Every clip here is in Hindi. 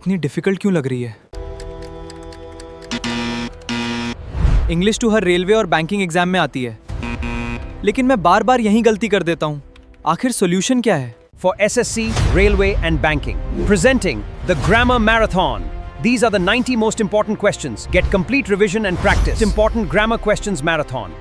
इतनी डिफिकल्ट क्यों लग रही है? इंग्लिश टू हर रेलवे और बैंकिंग एग्जाम में आती है, लेकिन मैं बार बार यही गलती कर देता हूँ। आखिर सॉल्यूशन क्या है? For SSC, Railway and Banking. Presenting the Grammar Marathon. These are the 90 most important questions. Get complete revision and practice. Important Grammar Questions Marathon.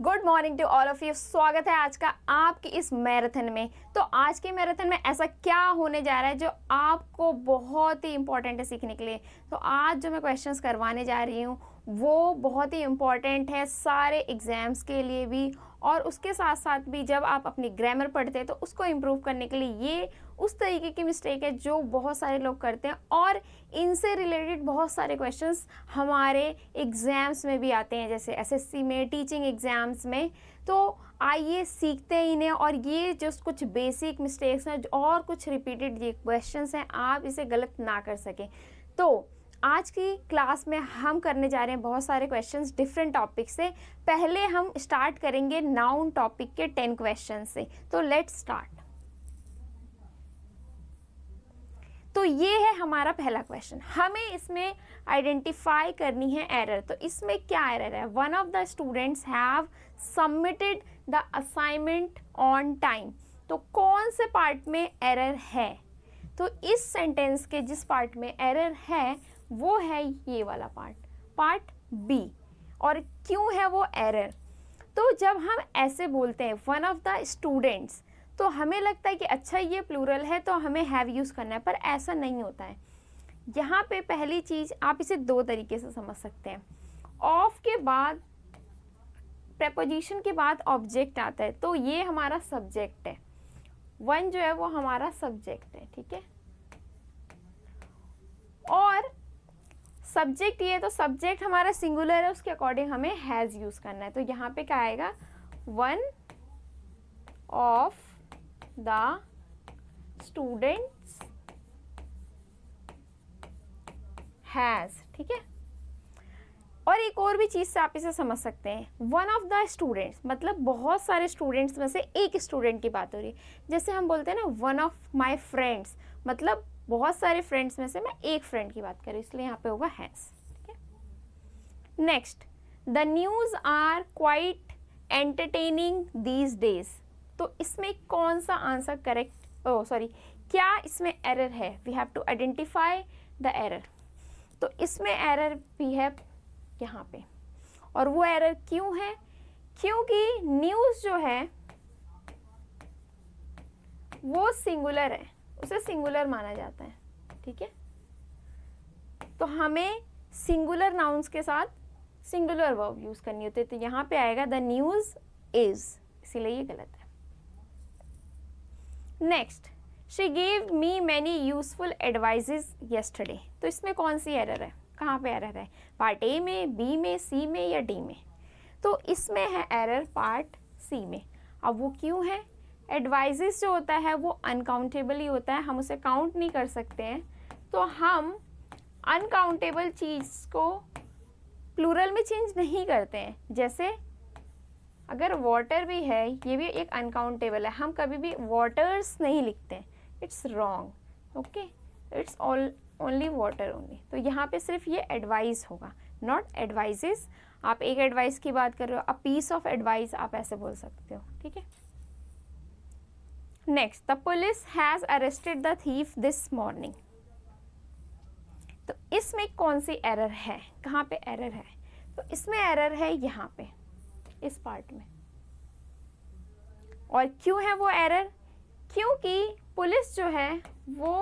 Good morning to all of you. स्वागत है आज का आपकी इस मैराथन में। तो आज के मैराथन में ऐसा क्या होने जा रहा है जो आपको बहुत ही इंपॉर्टेंट है सीखने के लिए। तो आज जो मैं क्वेश्चंस करवाने जा रही हूँ वो बहुत ही इम्पॉर्टेंट है सारे एग्ज़ाम्स के लिए भी, और उसके साथ साथ भी जब आप अपनी ग्रामर पढ़ते हैं तो उसको इम्प्रूव करने के लिए ये उस तरीके की मिस्टेक है जो बहुत सारे लोग करते हैं, और इनसे रिलेटेड बहुत सारे क्वेश्चंस हमारे एग्ज़ाम्स में भी आते हैं, जैसे एसएससी में, टीचिंग एग्ज़ाम्स में। तो आइए सीखते हैं इन्हें, और ये जो कुछ बेसिक मिस्टेक्स हैं और कुछ रिपीटेड ये क्वेश्चंस हैं, आप इसे गलत ना कर सकें। तो आज की क्लास में हम करने जा रहे हैं बहुत सारे क्वेश्चंस डिफरेंट टॉपिक से। पहले हम स्टार्ट करेंगे नाउन टॉपिक के 10 क्वेश्चन से। तो लेट्स स्टार्ट। तो ये है हमारा पहला क्वेश्चन। हमें इसमें आइडेंटिफाई करनी है एरर। तो इसमें क्या एरर है? One of the students have submitted the assignment on time. तो कौन से पार्ट में एरर है? तो इस सेंटेंस के जिस पार्ट में एरर है वो है ये वाला पार्ट, पार्ट बी। और क्यों है वो एरर? तो जब हम ऐसे बोलते हैं वन ऑफ द स्टूडेंट्स, तो हमें लगता है कि अच्छा ये प्लूरल है तो हमें हैव यूज़ करना है, पर ऐसा नहीं होता है। यहाँ पे पहली चीज़ आप इसे दो तरीके से समझ सकते हैं। ऑफ के बाद प्रेपोजिशन के बाद ऑब्जेक्ट आता है, तो ये हमारा सब्जेक्ट है। वन जो है वो हमारा सब्जेक्ट है, ठीक है। और सब्जेक्ट ये, तो सब्जेक्ट हमारा सिंगुलर है, उसके अकॉर्डिंग हमें हैज़ यूज़ करना है। तो यहाँ पे क्या आएगा? One of the students has, ठीक है। और एक और भी चीज़ से आप इसे समझ सकते हैं। वन ऑफ द स्टूडेंट्स मतलब बहुत सारे स्टूडेंट्स में से एक स्टूडेंट की बात हो रही है। जैसे हम बोलते हैं ना वन ऑफ माई फ्रेंड्स, मतलब बहुत सारे फ्रेंड्स में से मैं एक फ्रेंड की बात कर रही हूँ, इसलिए यहाँ पे होगा हैज़, ठीक है। Next, the news are quite entertaining these days. तो इसमें कौन सा आंसर करेक्ट, क्या इसमें एरर है? We have to identify the error. तो इसमें एरर भी है यहाँ पे, और वो एरर क्यों है? क्योंकि न्यूज़ जो है वो सिंगुलर है, उसे सिंगुलर माना जाता है, ठीक है। तो हमें सिंगुलर नाउन्स के साथ सिंगुलर वर्ब यूज करनी होती है। तो यहाँ पे आएगा द न्यूज़ इज, इसीलिए ये गलत है। Next, she gave me many useful advises yesterday. तो इसमें कौन सी एरर है? कहाँ पे एरर है? पार्ट ए में, बी में, सी में या डी में? तो इसमें है एरर पार्ट सी में। अब वो क्यों है? एडवाइजेस जो होता है वो अनकाउंटेबल ही होता है, हम उसे काउंट नहीं कर सकते हैं। तो हम अनकाउंटेबल चीज़ को प्लूरल में चेंज नहीं करते हैं। जैसे अगर वाटर भी है, ये भी एक अनकाउंटेबल है, हम कभी भी वाटर्स नहीं लिखते हैं, it's wrong, okay. It's only water only. तो यहाँ पे सिर्फ ये एडवाइस होगा, नॉट एडवाइजेस। आप एक एडवाइस की बात कर रहे हो, अ पीस ऑफ एडवाइस आप ऐसे बोल सकते हो, ठीक है। Next, the police has arrested the thief this morning. तो इसमें कौन सी एरर है? कहाँ पे एरर है? तो इसमें एरर है यहाँ पे, इस पार्ट में। और क्यों है वो एरर? क्योंकि पुलिस जो है वो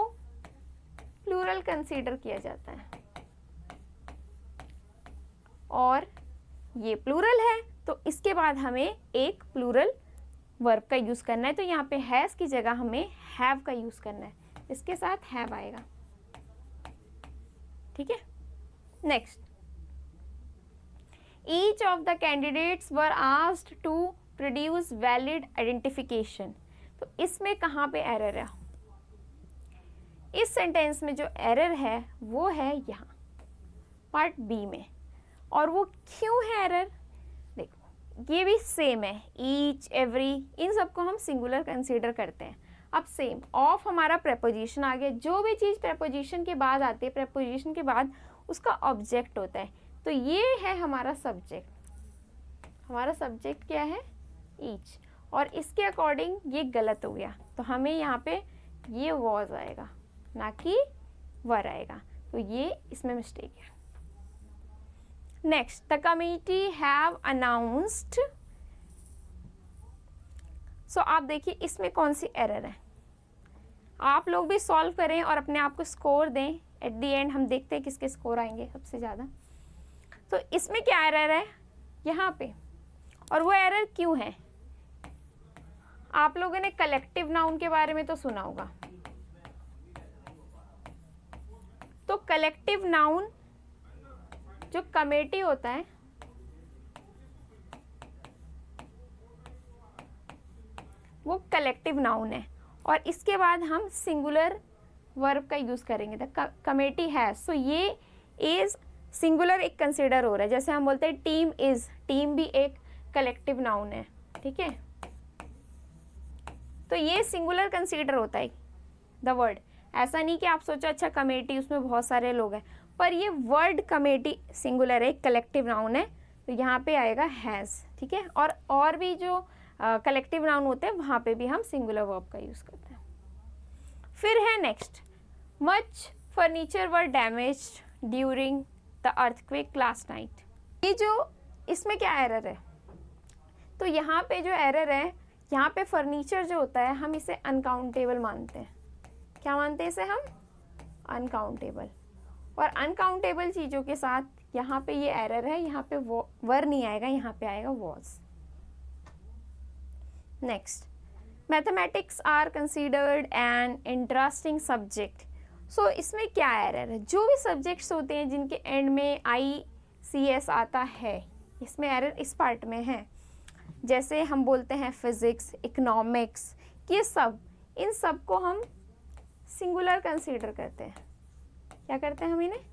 प्लूरल कंसीडर किया जाता है, और ये प्लूरल है, तो इसके बाद हमें एक प्लूरल वर्ब का यूज़ करना है। तो यहाँ पे हैज़ की जगह हमें हैव का यूज़ करना है, इसके साथ हैव आएगा, ठीक है। Next, each of the candidates were asked to produce valid identification. तो इसमें कहाँ पे एरर है? इस सेंटेंस में जो एरर है वो है यहाँ पार्ट बी में। और वो क्यों है एरर? देखो ये भी सेम है, ईच, एवरी, इन सबको हम सिंगुलर कंसीडर करते हैं। अब सेम ऑफ हमारा प्रेपोजिशन आ गया, जो भी चीज़ प्रेपोजिशन के बाद आती है, प्रेपोजिशन के बाद उसका ऑब्जेक्ट होता है, तो ये है हमारा सब्जेक्ट। हमारा सब्जेक्ट क्या है? ईच, और इसके अकॉर्डिंग ये गलत हो गया, तो हमें यहाँ पे ये वॉज आएगा ना कि वर आएगा, तो ये इसमें मिस्टेक है। Next, the committee have announced. So आप देखिए इसमें कौन सी एरर है, आप लोग भी सॉल्व करें और अपने आप को स्कोर दें। एट द एंड हम देखते हैं किसके स्कोर आएंगे सबसे ज़्यादा। तो इसमें क्या एरर है यहाँ पे, और वो एरर क्यों है? आप लोगों ने कलेक्टिव नाउन के बारे में तो सुना होगा, तो कलेक्टिव नाउन जो कमेटी होता है, वो कलेक्टिव नाउन है, और इसके बाद हम सिंगुलर वर्ब का यूज़ करेंगे। द कमेटी है, सो ये इज सिंगुलर एक कंसिडर हो रहा है। जैसे हम बोलते हैं टीम इज, टीम भी एक कलेक्टिव नाउन है, ठीक है, तो ये सिंगुलर कंसीडर होता है द वर्ड। ऐसा नहीं कि आप सोचो अच्छा कमेटी उसमें बहुत सारे लोग हैं, पर ये वर्ड कमेटी सिंगुलर है, कलेक्टिव नाउन है, तो यहाँ पे आएगा हैज़, ठीक है। और भी जो कलेक्टिव नाउन होते हैं वहाँ पे भी हम सिंगुलर वर्ब का यूज़ करते हैं। फिर है next, much furniture were damaged during the earthquake last night. ये जो इसमें क्या एरर है, तो यहाँ पे जो एरर है, यहाँ पे फर्नीचर जो होता है हम इसे अनकाउंटेबल मानते हैं। क्या मानते हैं इसे हम? अनकाउंटेबल। और अनकाउंटेबल चीज़ों के साथ यहाँ पे ये एरर है, यहाँ पे वर नहीं आएगा, यहाँ पे आएगा was. Next, mathematics are considered an interesting subject. So इसमें क्या एरर है? जो भी सब्जेक्ट्स होते हैं जिनके एंड में ICS आता है, इसमें एरर इस पार्ट में है। जैसे हम बोलते हैं फिजिक्स, इकोनॉमिक्स, ये सब, इन सब को हम सिंगुलर कंसीडर करते हैं। क्या करते हैं हम इन्हें?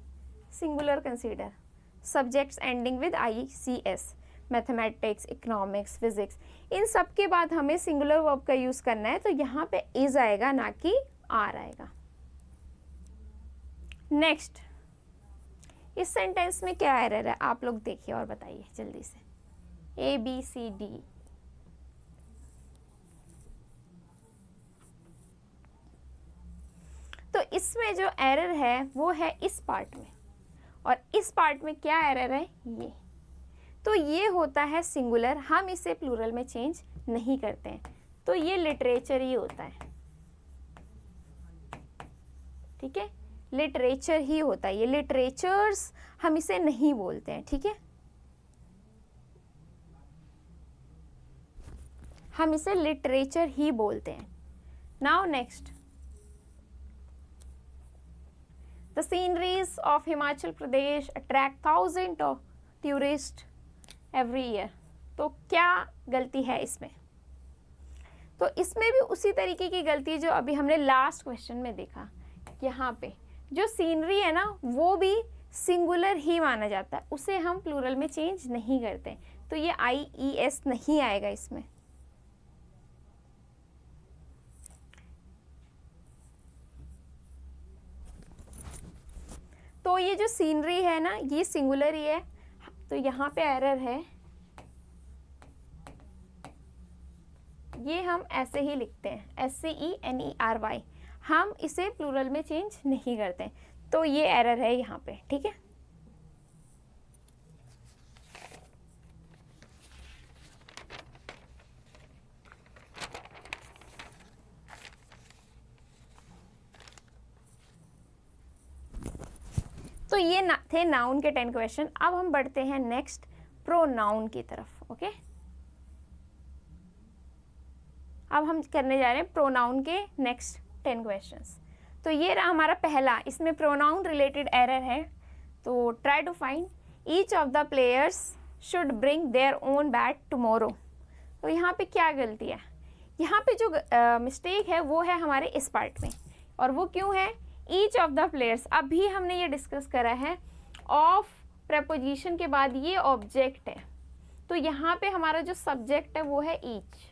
Singular consider. Subjects ending with ICS, mathematics, economics, physics, इन सब के बाद हमें सिंगुलर वर्ब का यूज़ करना है, तो यहाँ पे इज आएगा ना कि आर आएगा। नेक्स्ट, इस सेंटेंस में क्या एरर है आप लोग देखिए और बताइए जल्दी से। ABCD, तो इसमें जो एरर है वो है इस पार्ट में, और इस पार्ट में क्या एरर है? ये, तो ये होता है सिंगुलर, हम इसे प्लूरल में चेंज नहीं करते हैं, तो ये लिटरेचर ही होता है, ठीक है, लिटरेचर ही होता है, ये लिटरेचर्स हम इसे नहीं बोलते हैं, ठीक है, हम इसे लिटरेचर ही बोलते हैं। Now next, the sceneries of Himachal Pradesh attract thousand of tourist every year. तो क्या गलती है इसमें? तो इसमें भी उसी तरीके की गलती जो अभी हमने लास्ट क्वेश्चन में देखा। यहाँ पे जो सीनरी है ना, वो भी सिंगुलर ही माना जाता है, उसे हम प्लूरल में चेंज नहीं करते, तो ये IES नहीं आएगा इसमें। तो ये जो सीनरी है ना, ये सिंगुलर ही है, तो यहाँ पे एरर है, ये हम ऐसे ही लिखते हैं SCENERY, हम इसे प्लूरल में चेंज नहीं करते, तो ये एरर है यहाँ पे, ठीक है। तो ये थे नाउन के 10 क्वेश्चन। अब हम बढ़ते हैं नेक्स्ट प्रोनाउन की तरफ, ओके। अब हम करने जा रहे हैं प्रोनाउन के नेक्स्ट 10 क्वेश्चंस। तो ये रहा हमारा पहला, इसमें प्रोनाउन रिलेटेड एरर है, तो try to find each of the players should bring their own bat tomorrow. तो यहाँ पे क्या गलती है? यहाँ पे जो मिस्टेक है वो है हमारे इस पार्ट में, और वो क्यों है? ईच ऑफ द प्लेयर्स, अभी हमने ये डिस्कस करा है, ऑफ प्रेपोजिशन के बाद ये ऑब्जेक्ट है, तो यहाँ पे हमारा जो सब्जेक्ट है वो है ईच।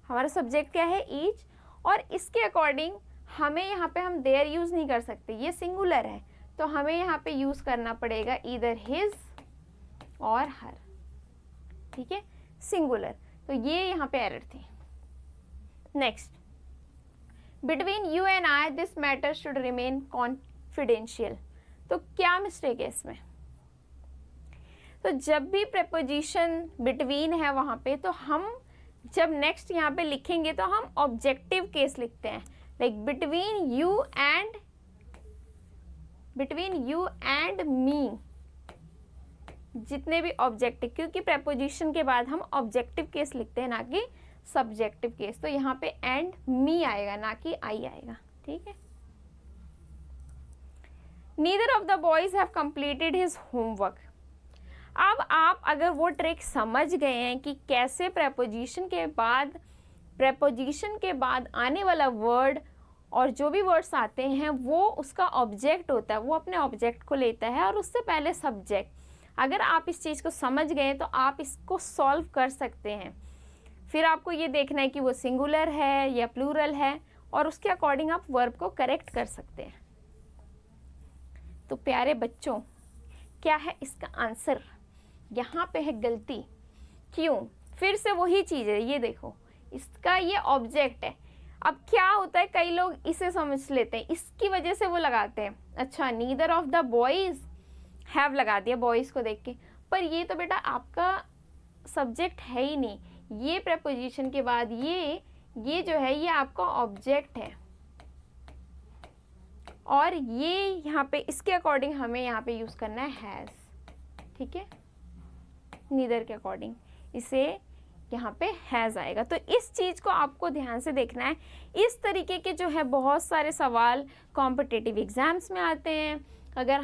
हमारा सब्जेक्ट क्या है? ईच, और इसके अकॉर्डिंग हमें यहाँ पे हम देयर यूज़ नहीं कर सकते, ये सिंगुलर है, तो हमें यहाँ पे यूज़ करना पड़ेगा ईदर हिज और हर, ठीक है, सिंगुलर। तो ये यहाँ पे एरर थी। Next, between you and I this matter should remain confidential. तो क्या मिस्टेक है इसमें? तो जब भी प्रेपोजिशन बिटवीन है वहाँ पे, तो हम जब नेक्स्ट यहाँ पे लिखेंगे तो हम ऑब्जेक्टिव केस लिखते हैं, like between you and me, जितने भी ऑब्जेक्टिव, क्योंकि प्रेपोजिशन के बाद हम ऑब्जेक्टिव केस लिखते हैं ना कि सब्जेक्टिव केस, तो यहाँ पे एंड मी आएगा ना कि आई आएगा, ठीक है। Neither of the boys have completed his homework. अब आप अगर वो ट्रिक समझ गए हैं कि कैसे प्रेपोजिशन के बाद आने वाला वर्ड और जो भी वर्ड्स आते हैं वो उसका ऑब्जेक्ट होता है, वो अपने ऑब्जेक्ट को लेता है और उससे पहले सब्जेक्ट, अगर आप इस चीज़ को समझ गए तो आप इसको सॉल्व कर सकते हैं। फिर आपको ये देखना है कि वो सिंगुलर है या प्लूरल है, और उसके अकॉर्डिंग आप वर्ब को करेक्ट कर सकते हैं। तो प्यारे बच्चों, क्या है इसका आंसर? यहाँ पे है गलती। क्यों? फिर से वही चीज़ है, ये देखो, इसका ये ऑब्जेक्ट है। अब क्या होता है, कई लोग इसे समझ लेते हैं, इसकी वजह से वो लगाते हैं, अच्छा neither of the boys have लगा दिया बॉयज को देख के, पर ये तो बेटा आपका सब्जेक्ट है ही नहीं, ये प्रेपोजिशन के बाद ये जो है ये आपका ऑब्जेक्ट है, और ये यहाँ पे इसके अकॉर्डिंग हमें यहाँ पे यूज़ करना है हैज़, ठीक है, नीदर के अकॉर्डिंग इसे यहाँ पे हैज़ आएगा। तो इस चीज़ को आपको ध्यान से देखना है। इस तरीके के जो है बहुत सारे सवाल कॉम्पिटिटिव एग्जाम्स में आते हैं। अगर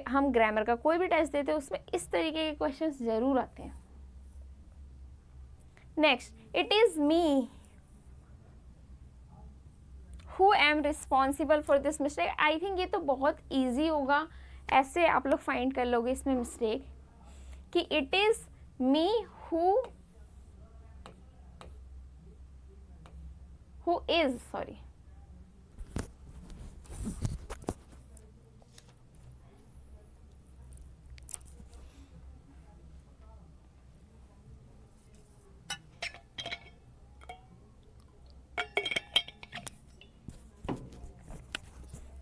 हम ग्रामर का कोई भी टेस्ट देते हैं उसमें इस तरीके के क्वेश्चंस ज़रूर आते हैं। Next, it is me who am responsible for this mistake. I think ये तो बहुत ईजी होगा, ऐसे आप लोग फाइंड कर लोगे इसमें मिस्टेक कि it is me who is, sorry,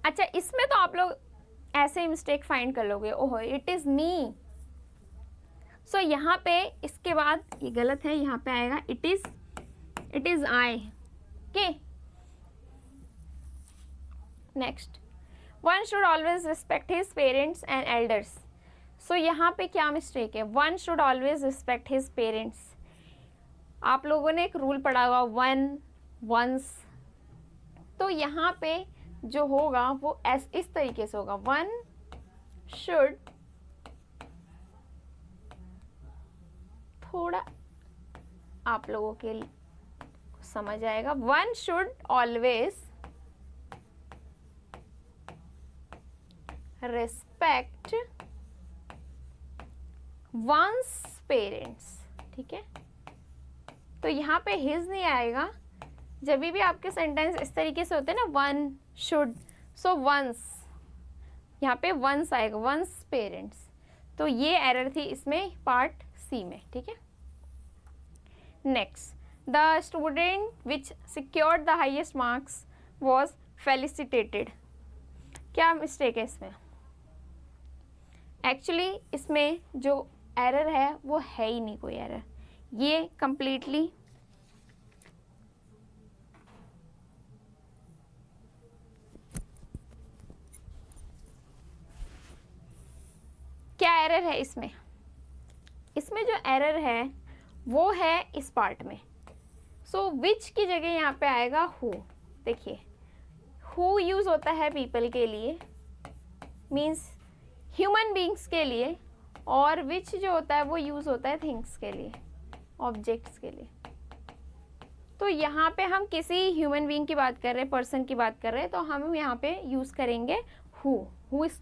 अच्छा इसमें तो आप लोग ऐसे ही मिस्टेक फाइंड कर लोगे, ओहो इट इज़ मी, सो यहाँ पे इसके बाद ये गलत है, यहाँ पे आएगा it is I, okay. Next, one should always respect his parents and elders. So यहाँ पे क्या मिस्टेक है, one should always respect his parents. आप लोगों ने एक रूल पढ़ा होगा वन वंस, तो यहाँ पे जो होगा वो इस तरीके से होगा, वन शुड, थोड़ा आप लोगों के समझ आएगा, one should always respect one's parents, ठीक है। तो यहाँ पे हिज नहीं आएगा, जब भी आपके सेंटेंस इस तरीके से होते हैं ना, वन शुड, सो वंस, यहाँ पे वंस आएगा, वंस पेरेंट्स। तो ये एरर थी इसमें पार्ट सी में, ठीक है। Next, the student which secured the highest marks was felicitated. क्या मिस्टेक है इसमें? एक्चुअली इसमें जो एरर है वो है ही नहीं कोई एरर, ये कंप्लीटली क्या एरर है इसमें? इसमें जो एरर है वो है इस पार्ट में। सो विच की जगह यहाँ पे आएगा हु। देखिए हु यूज़ होता है पीपल के लिए, मीन्स ह्यूमन बींग्स के लिए, और विच जो होता है वो यूज़ होता है थिंग्स के लिए, ऑब्जेक्ट्स के लिए। तो यहाँ पे हम किसी ह्यूमन बींग की बात कर रहे हैं, पर्सन की बात कर रहे हैं, तो हम यहाँ पे यूज़ करेंगे who is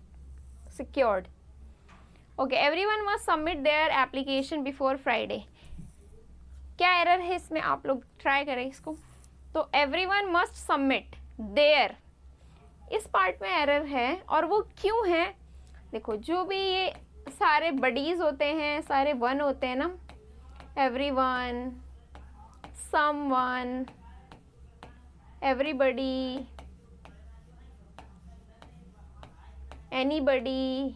secured. Okay, everyone must submit their application before Friday. क्या एरर है इसमें? आप लोग ट्राई करें इसको। तो एवरीवन मस्ट सबमिट देयर, इस पार्ट में एरर है और वो क्यों है? देखो जो भी ये सारे बडीज होते हैं, सारे वन होते हैं ना, एवरीवन, समवन, एवरीबडी, एनीबडी,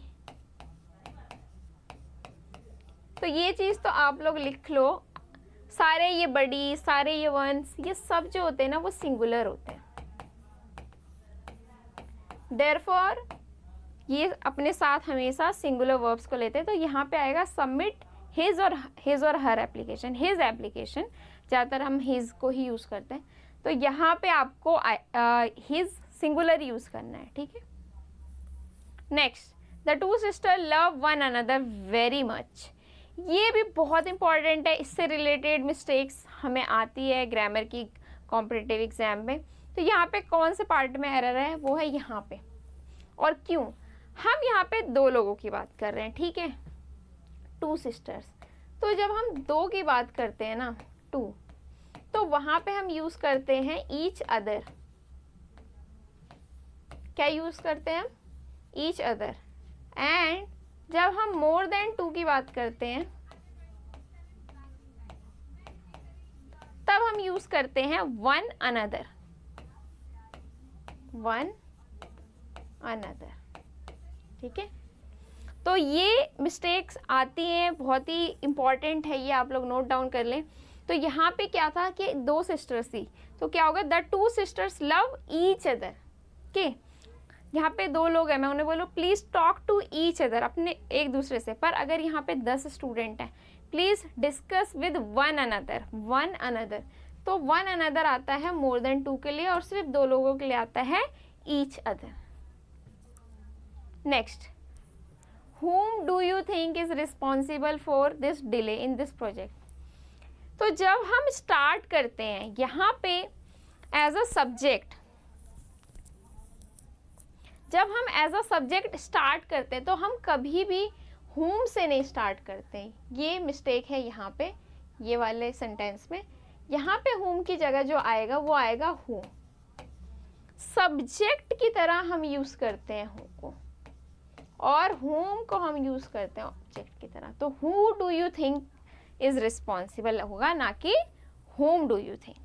तो ये चीज़ तो आप लोग लिख लो। सारे ये बडी, सारे ये वंस, ये सब जो होते हैं ना वो सिंगुलर होते हैं। देयरफॉर ये अपने साथ हमेशा सिंगुलर वर्ब्स को लेते हैं। तो यहाँ पे आएगा सबमिट हिज और हर एप्लीकेशन। हिज एप्लीकेशन, ज़्यादातर हम हिज को ही यूज़ करते हैं, तो यहाँ पे आपको हिज सिंगुलर यूज़ करना है, ठीक है। Next, the two sister love one another very much, ये भी बहुत इंपॉर्टेंट है। इससे रिलेटेड मिस्टेक्स हमें आती है ग्रामर की कॉम्पिटिटिव एग्जाम में। तो यहाँ पे कौन से पार्ट में एरर है? वो है यहाँ पे। और क्यों? हम यहाँ पे दो लोगों की बात कर रहे हैं, ठीक है, टू सिस्टर्स। तो जब हम दो की बात करते हैं ना, टू, तो वहाँ पे हम यूज़ करते हैं ईच अदर। क्या यूज़ करते हैं हम? Each other. एंड जब हम मोर देन टू की बात करते हैं तब हम यूज करते हैं वन अनदर, वन अनदर, ठीक है। तो ये मिस्टेक्स आती हैं, बहुत ही इंपॉर्टेंट है, ये आप लोग नोट डाउन कर लें। तो यहाँ पे क्या था कि दो सिस्टर्स थी, तो क्या होगा? The two sisters love each other, के यहाँ पे दो लोग हैं, मैं उन्हें बोलूँ please talk to each other, अपने एक दूसरे से। पर अगर यहाँ पे 10 स्टूडेंट हैं, please discuss with one another, one another. तो वन अनदर आता है मोर देन टू के लिए और सिर्फ दो लोगों के लिए आता है each other. Next, whom do you think is responsible for this delay in this project? तो जब हम स्टार्ट करते हैं यहाँ पे एज अ सब्जेक्ट, जब हम एज अ सब्जेक्ट स्टार्ट करते हैं तो हम कभी भी whom से नहीं स्टार्ट करते हैं। ये मिस्टेक है यहाँ पे, ये वाले सेंटेंस में। यहाँ पे whom की जगह जो आएगा वो आएगा who। सब्जेक्ट की तरह हम यूज़ करते हैं who को, और whom को हम यूज़ करते हैं ऑब्जेक्ट की तरह। तो who do you think is responsible होगा, ना कि whom do you think।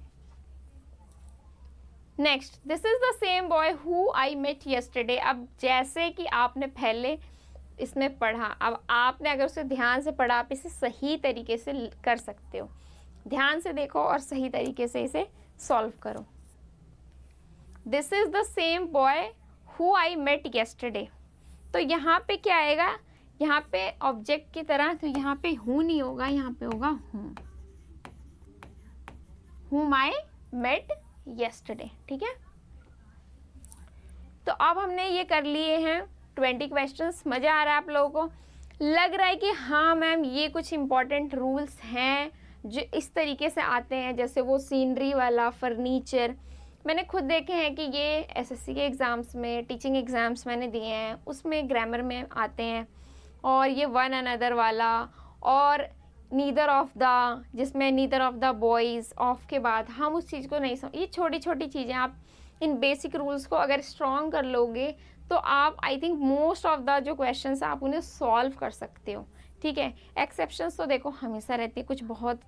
Next, this is the same boy who I met yesterday. अब जैसे कि आपने पहले इसमें पढ़ा, अब आपने अगर उसे ध्यान से पढ़ा, आप इसे सही तरीके से कर सकते हो। ध्यान से देखो और सही तरीके से इसे सॉल्व करो। This is the same boy who I met yesterday, तो यहाँ पे क्या आएगा? यहाँ पे ऑब्जेक्ट की तरह, तो यहाँ पे हु नहीं होगा, यहाँ पे होगा हूँ, whom I met yesterday, ठीक है। तो अब हमने ये कर लिए हैं 20 क्वेश्चंस। मज़ा आ रहा है आप लोगों को? लग रहा है कि हाँ मैम ये कुछ इंपॉर्टेंट रूल्स हैं जो इस तरीके से आते हैं, जैसे वो सीनरी वाला, फर्नीचर, मैंने खुद देखे हैं कि ये एसएससी के एग्ज़ाम्स में, टीचिंग एग्ज़ाम्स मैंने दिए हैं, उसमें ग्रामर में आते हैं। और ये वन अनदर वाला, और नीदर ऑफ द, जिसमें neither of the boys, of के बाद हम उस चीज़ को नहीं समझ। ये छोटी छोटी चीज़ें, आप इन बेसिक रूल्स को अगर स्ट्रॉन्ग कर लोगे तो आप, I think most of the जो क्वेश्चंस आप उन्हें सॉल्व कर सकते हो, ठीक है। एक्सेप्शंस तो देखो हमेशा रहती है, कुछ बहुत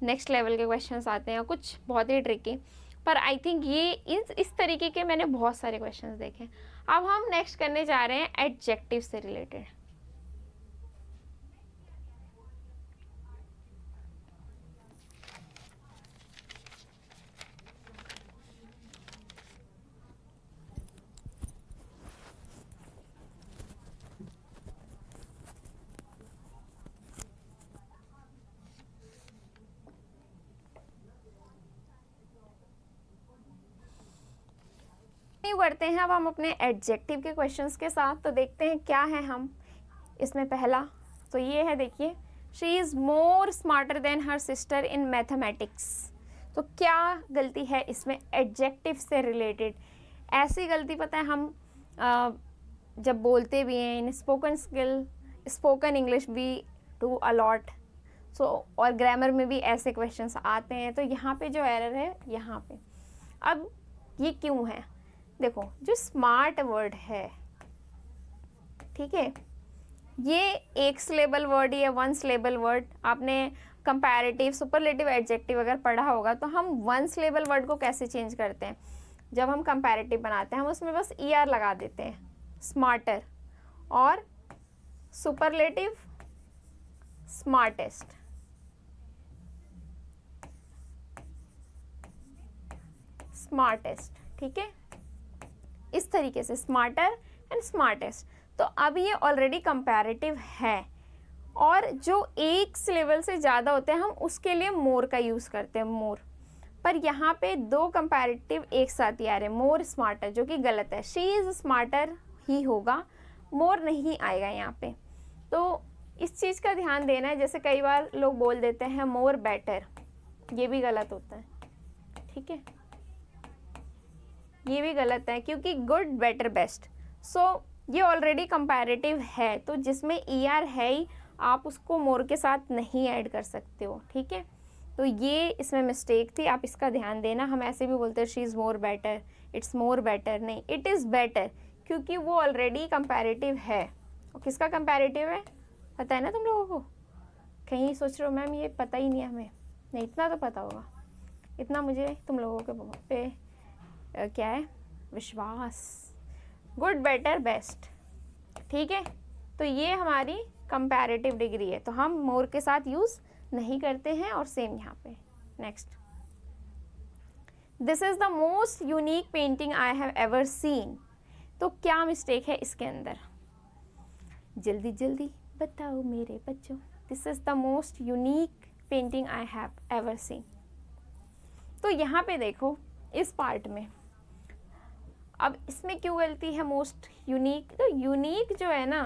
नेक्स्ट लेवल के क्वेश्चंस आते हैं, कुछ बहुत ही ट्रिकी, पर आई थिंक ये इस तरीके के मैंने बहुत सारे क्वेश्चंस देखे। अब हम नेक्स्ट करने जा रहे हैं एडजेक्टिव से रिलेटेड। करते हैं अब हम अपने एडजेक्टिव के क्वेश्चंस के साथ। तो देखते हैं क्या है हम इसमें। पहला तो ये है, देखिए, she is more smarter than her sister in mathematics. तो क्या गलती है इसमें एडजेक्टिव से रिलेटेड? ऐसी गलती पता है हम जब बोलते भी हैं, इन स्पोकन स्किल, स्पोकन इंग्लिश भी डू अलॉट, सो और ग्रामर में भी ऐसे क्वेश्चंस आते हैं। तो यहाँ पे जो एरर है, यहाँ पे अब ये क्यों है? देखो, जो स्मार्ट वर्ड है, ठीक है, ये एक सिलेबल वर्ड या वन सिलेबल वर्ड, आपने कंपैरेटिव, सुपरलेटिव, एडजेक्टिव अगर पढ़ा होगा तो हम वन सिलेबल वर्ड को कैसे चेंज करते हैं? जब हम कंपैरेटिव बनाते हैं हम उसमें बस ER लगा देते हैं, स्मार्टर, और सुपरलेटिव स्मार्टेस्ट। स्मार्टेस्ट, ठीक है, इस तरीके से स्मार्टर एंड स्मार्टेस्ट। तो अब ये ऑलरेडी कंपैरेटिव है, और जो एक सिलेबल से ज़्यादा होते हैं हम उसके लिए मोर का यूज़ करते हैं, मोर। पर यहाँ पे दो कंपैरेटिव एक साथ ही आ रहे हैं, मोर स्मार्टर, जो कि गलत है। शी इज़ स्मार्टर ही होगा, मोर नहीं आएगा यहाँ पे। तो इस चीज़ का ध्यान देना है। जैसे कई बार लोग बोल देते हैं मोर बेटर, ये भी गलत होता है, ठीक है, ये भी गलत है, क्योंकि गुड, बेटर, बेस्ट, सो ये ऑलरेडी कंपैरेटिव है, तो जिसमें ER है ही, आप उसको मोर के साथ नहीं ऐड कर सकते हो, ठीक है। तो ये इसमें मिस्टेक थी, आप इसका ध्यान देना। हम ऐसे भी बोलते हैं she is more better, it's more better, नहीं, इट इज़ बेटर, क्योंकि वो ऑलरेडी कंपैरेटिव है। और किसका कंपैरेटिव है पता है ना तुम लोगों को? कहीं सोच रहे हो मैम ये पता ही नहीं है हमें, नहीं, इतना तो पता होगा, इतना मुझे तुम लोगों के पे क्या है, विश्वास। गुड, बेटर, बेस्ट, ठीक है। तो ये हमारी कंपैरेटिव डिग्री है, तो हम मोर के साथ यूज़ नहीं करते हैं। और सेम यहाँ पे next, this is the most unique painting I have ever seen. तो क्या मिस्टेक है इसके अंदर? जल्दी जल्दी बताओ मेरे बच्चों। This is the most unique painting I have ever seen. तो यहाँ पे देखो इस पार्ट में, अब इसमें क्यों गलती है मोस्ट यूनिक? तो यूनिक जो है ना,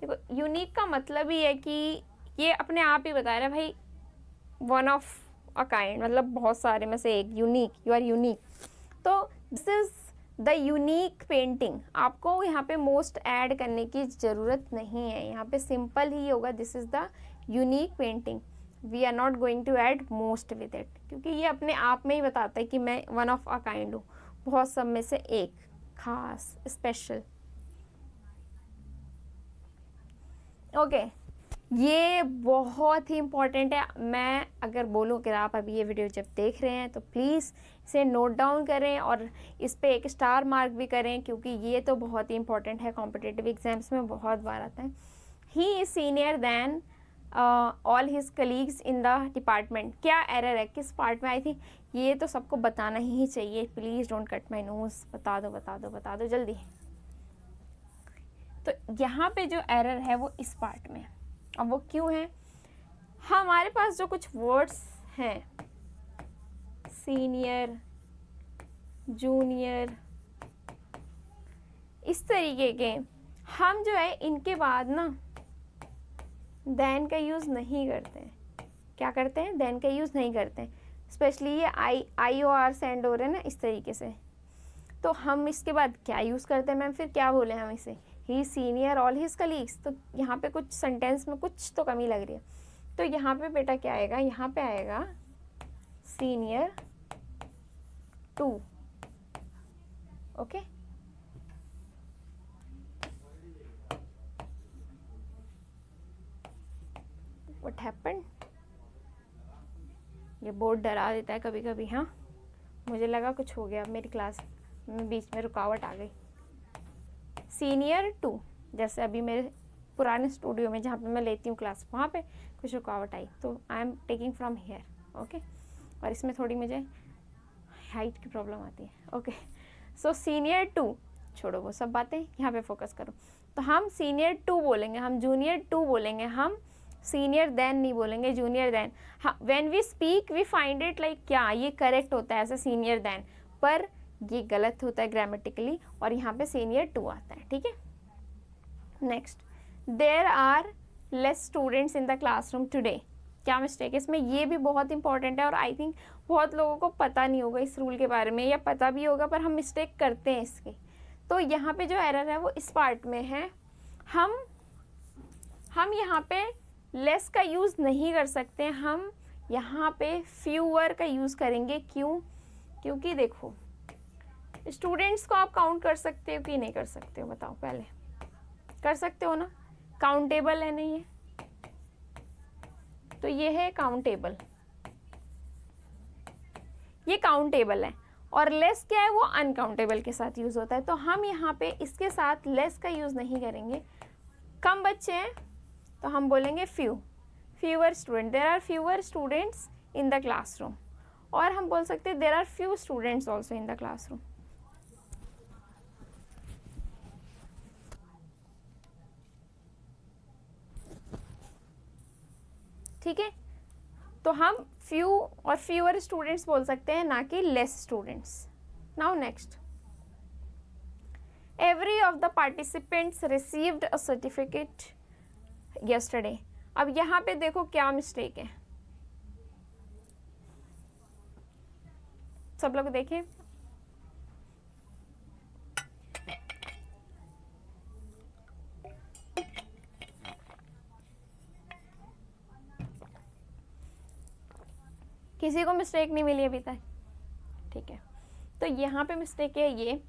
देखो यूनिक का मतलब ही है कि ये अपने आप ही बता रहा है भाई, वन ऑफ अ काइंड, मतलब बहुत सारे में से एक, यूनिक, यू आर यूनिक। तो this is the unique painting. आपको यहाँ पे मोस्ट ऐड करने की ज़रूरत नहीं है, यहाँ पे सिंपल ही होगा, this is the unique painting, we are not going to add most with it, क्योंकि ये अपने आप में ही बताता है कि मैं वन ऑफ अ काइंड हूँ, बहुत सब में से एक, खास, स्पेशल। ओके, ये बहुत ही इम्पॉर्टेंट है। मैं अगर बोलूँ कि आप अभी ये वीडियो जब देख रहे हैं तो प्लीज़ इसे नोट डाउन करें और इस पे एक स्टार मार्क भी करें, क्योंकि ये तो बहुत ही इम्पॉर्टेंट है, कॉम्पिटिटिव एग्जाम्स में बहुत बार आता है। He is senior than all his colleagues in the department. क्या एरर है, किस पार्ट में आई थी? ये तो सबको बताना ही चाहिए, please don't cut my nose, बता दो बता दो बता दो जल्दी। तो यहाँ पे जो एरर है वो इस पार्ट में, अब वो क्यों है? हमारे पास जो कुछ वर्ड्स हैं, सीनियर, जूनियर, इस तरीके के, हम जो है इनके बाद ना देन का यूज़ नहीं करते हैं। क्या करते हैं? देन का यूज़ नहीं करते हैं। स्पेशली ये आई ओ आर से एंड हो रहे हैं ना, इस तरीके से। तो हम इसके बाद क्या यूज़ करते हैं मैम? फिर क्या बोले हम इसे? ही सीनियर ऑल हिज कलीग्स। तो यहाँ पे कुछ सेंटेंस में कुछ तो कमी लग रही है। तो यहाँ पे बेटा क्या आएगा? यहाँ पे आएगा senior to. Okay, what happened? ये बोर्ड डरा देता है कभी कभी। हाँ, मुझे लगा कुछ हो गया, मेरी क्लास में बीच में रुकावट आ गई। सीनियर टू, जैसे अभी मेरे पुराने स्टूडियो में जहाँ पे मैं लेती हूँ क्लास, वहाँ पे कुछ रुकावट आई, तो I am taking from here. Okay, और इसमें थोड़ी मुझे हाइट की प्रॉब्लम आती है। ओके, सो सीनियर टू, छोड़ो वो सब बातें, यहाँ पे फोकस करो। तो हम सीनियर टू बोलेंगे, हम जूनियर टू बोलेंगे, हम सीनियर देन नहीं बोलेंगे, जूनियर देन। हाँ, when we speak we find it like, क्या ये करेक्ट होता है ऐसे सीनियर देन, पर ये गलत होता है ग्रामेटिकली, और यहाँ पे सीनियर टू आता है। ठीक है, next, there are less students in the classroom today. क्या मिस्टेक है इसमें? ये भी बहुत इंपॉर्टेंट है, और आई थिंक बहुत लोगों को पता नहीं होगा इस रूल के बारे में, या पता भी होगा पर हम मिस्टेक करते हैं इसकी। तो यहाँ पे जो एरर है वो इस पार्ट में है, हम यहाँ पे लेस का यूज़ नहीं कर सकते, हम यहाँ पे फ्यूअर का यूज़ करेंगे। क्यों? क्योंकि देखो स्टूडेंट्स को आप काउंट कर सकते हो कि नहीं कर सकते हो? बताओ, पहले कर सकते हो ना? काउंटेबल है नहीं है? तो ये है काउंटेबल, ये काउंटेबल है। और लेस क्या है? वो अनकाउंटेबल के साथ यूज़ होता है। तो हम यहाँ पे इसके साथ लेस का यूज़ नहीं करेंगे। कम बच्चे हैं तो हम बोलेंगे few, fewer student, there are fewer students in the classroom. और हम बोल सकते हैं there are few students also in the classroom. ठीक है, तो हम फ्यू और फ्यूअर स्टूडेंट्स बोल सकते हैं, ना कि less students. Now next, every of the participants received a certificate yesterday. अब यहाँ पे देखो क्या मिस्टेक है, सब लोग देखें। किसी को मिस्टेक नहीं मिली अभी तक? ठीक है, तो यहाँ पे मिस्टेक है ये,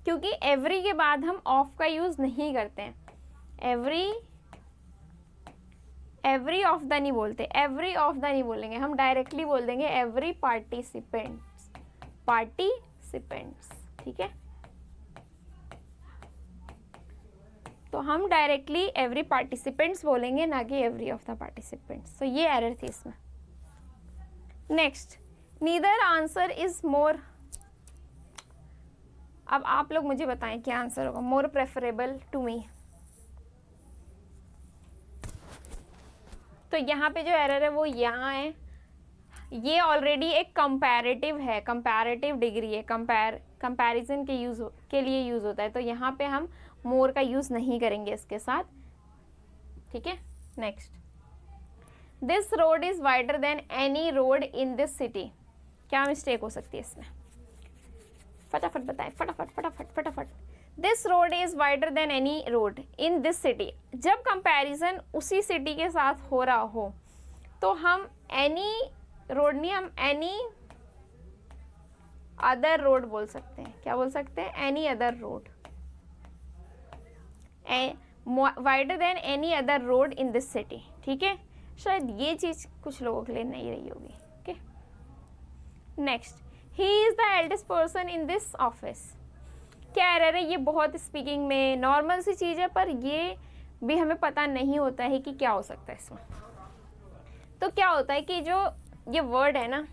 क्योंकि एवरी के बाद हम ऑफ का यूज़ नहीं करते हैं। एवरी ऑफ द नहीं बोलते, एवरी ऑफ द नहीं बोलेंगे, हम डायरेक्टली बोल देंगे एवरी पार्टिसिपेंट्स, पार्टिसिपेंट्स। ठीक है, तो हम डायरेक्टली एवरी पार्टिसिपेंट्स बोलेंगे, ना कि एवरी ऑफ द पार्टिसिपेंट्स। तो ये एरर थी इसमें। Next, neither answer is more. अब आप लोग मुझे बताएं क्या आंसर होगा? More preferable to me. तो यहाँ पे जो एरर है वो यहाँ है, ये ऑलरेडी एक कंपैरेटिव है, कंपैरेटिव डिग्री है, कंपैरिजन के लिए यूज़ होता है। तो यहाँ पे हम मोर का यूज़ नहीं करेंगे इसके साथ। ठीक है, next, this road is wider than any road in this city. क्या मिस्टेक हो सकती है इसमें? फटाफट बताएं, फटाफट फटाफट फटाफट। This road is wider than any road in this city. जब कंपैरिजन उसी सिटी के साथ हो रहा हो तो हम एनी रोड नहीं, हम एनी अदर रोड बोल सकते हैं। क्या बोल सकते हैं? Any other road, wider than any other road in this city. ठीक है, शायद ये चीज़ कुछ लोगों के लिए नहीं रही होगी। Okay, next, he is the eldest person in this office. क्या एरर है? ये बहुत स्पीकिंग में नॉर्मल सी चीज़ है, पर ये भी हमें पता नहीं होता है कि क्या हो सकता है इसमें। तो क्या होता है कि जो ये वर्ड है ना,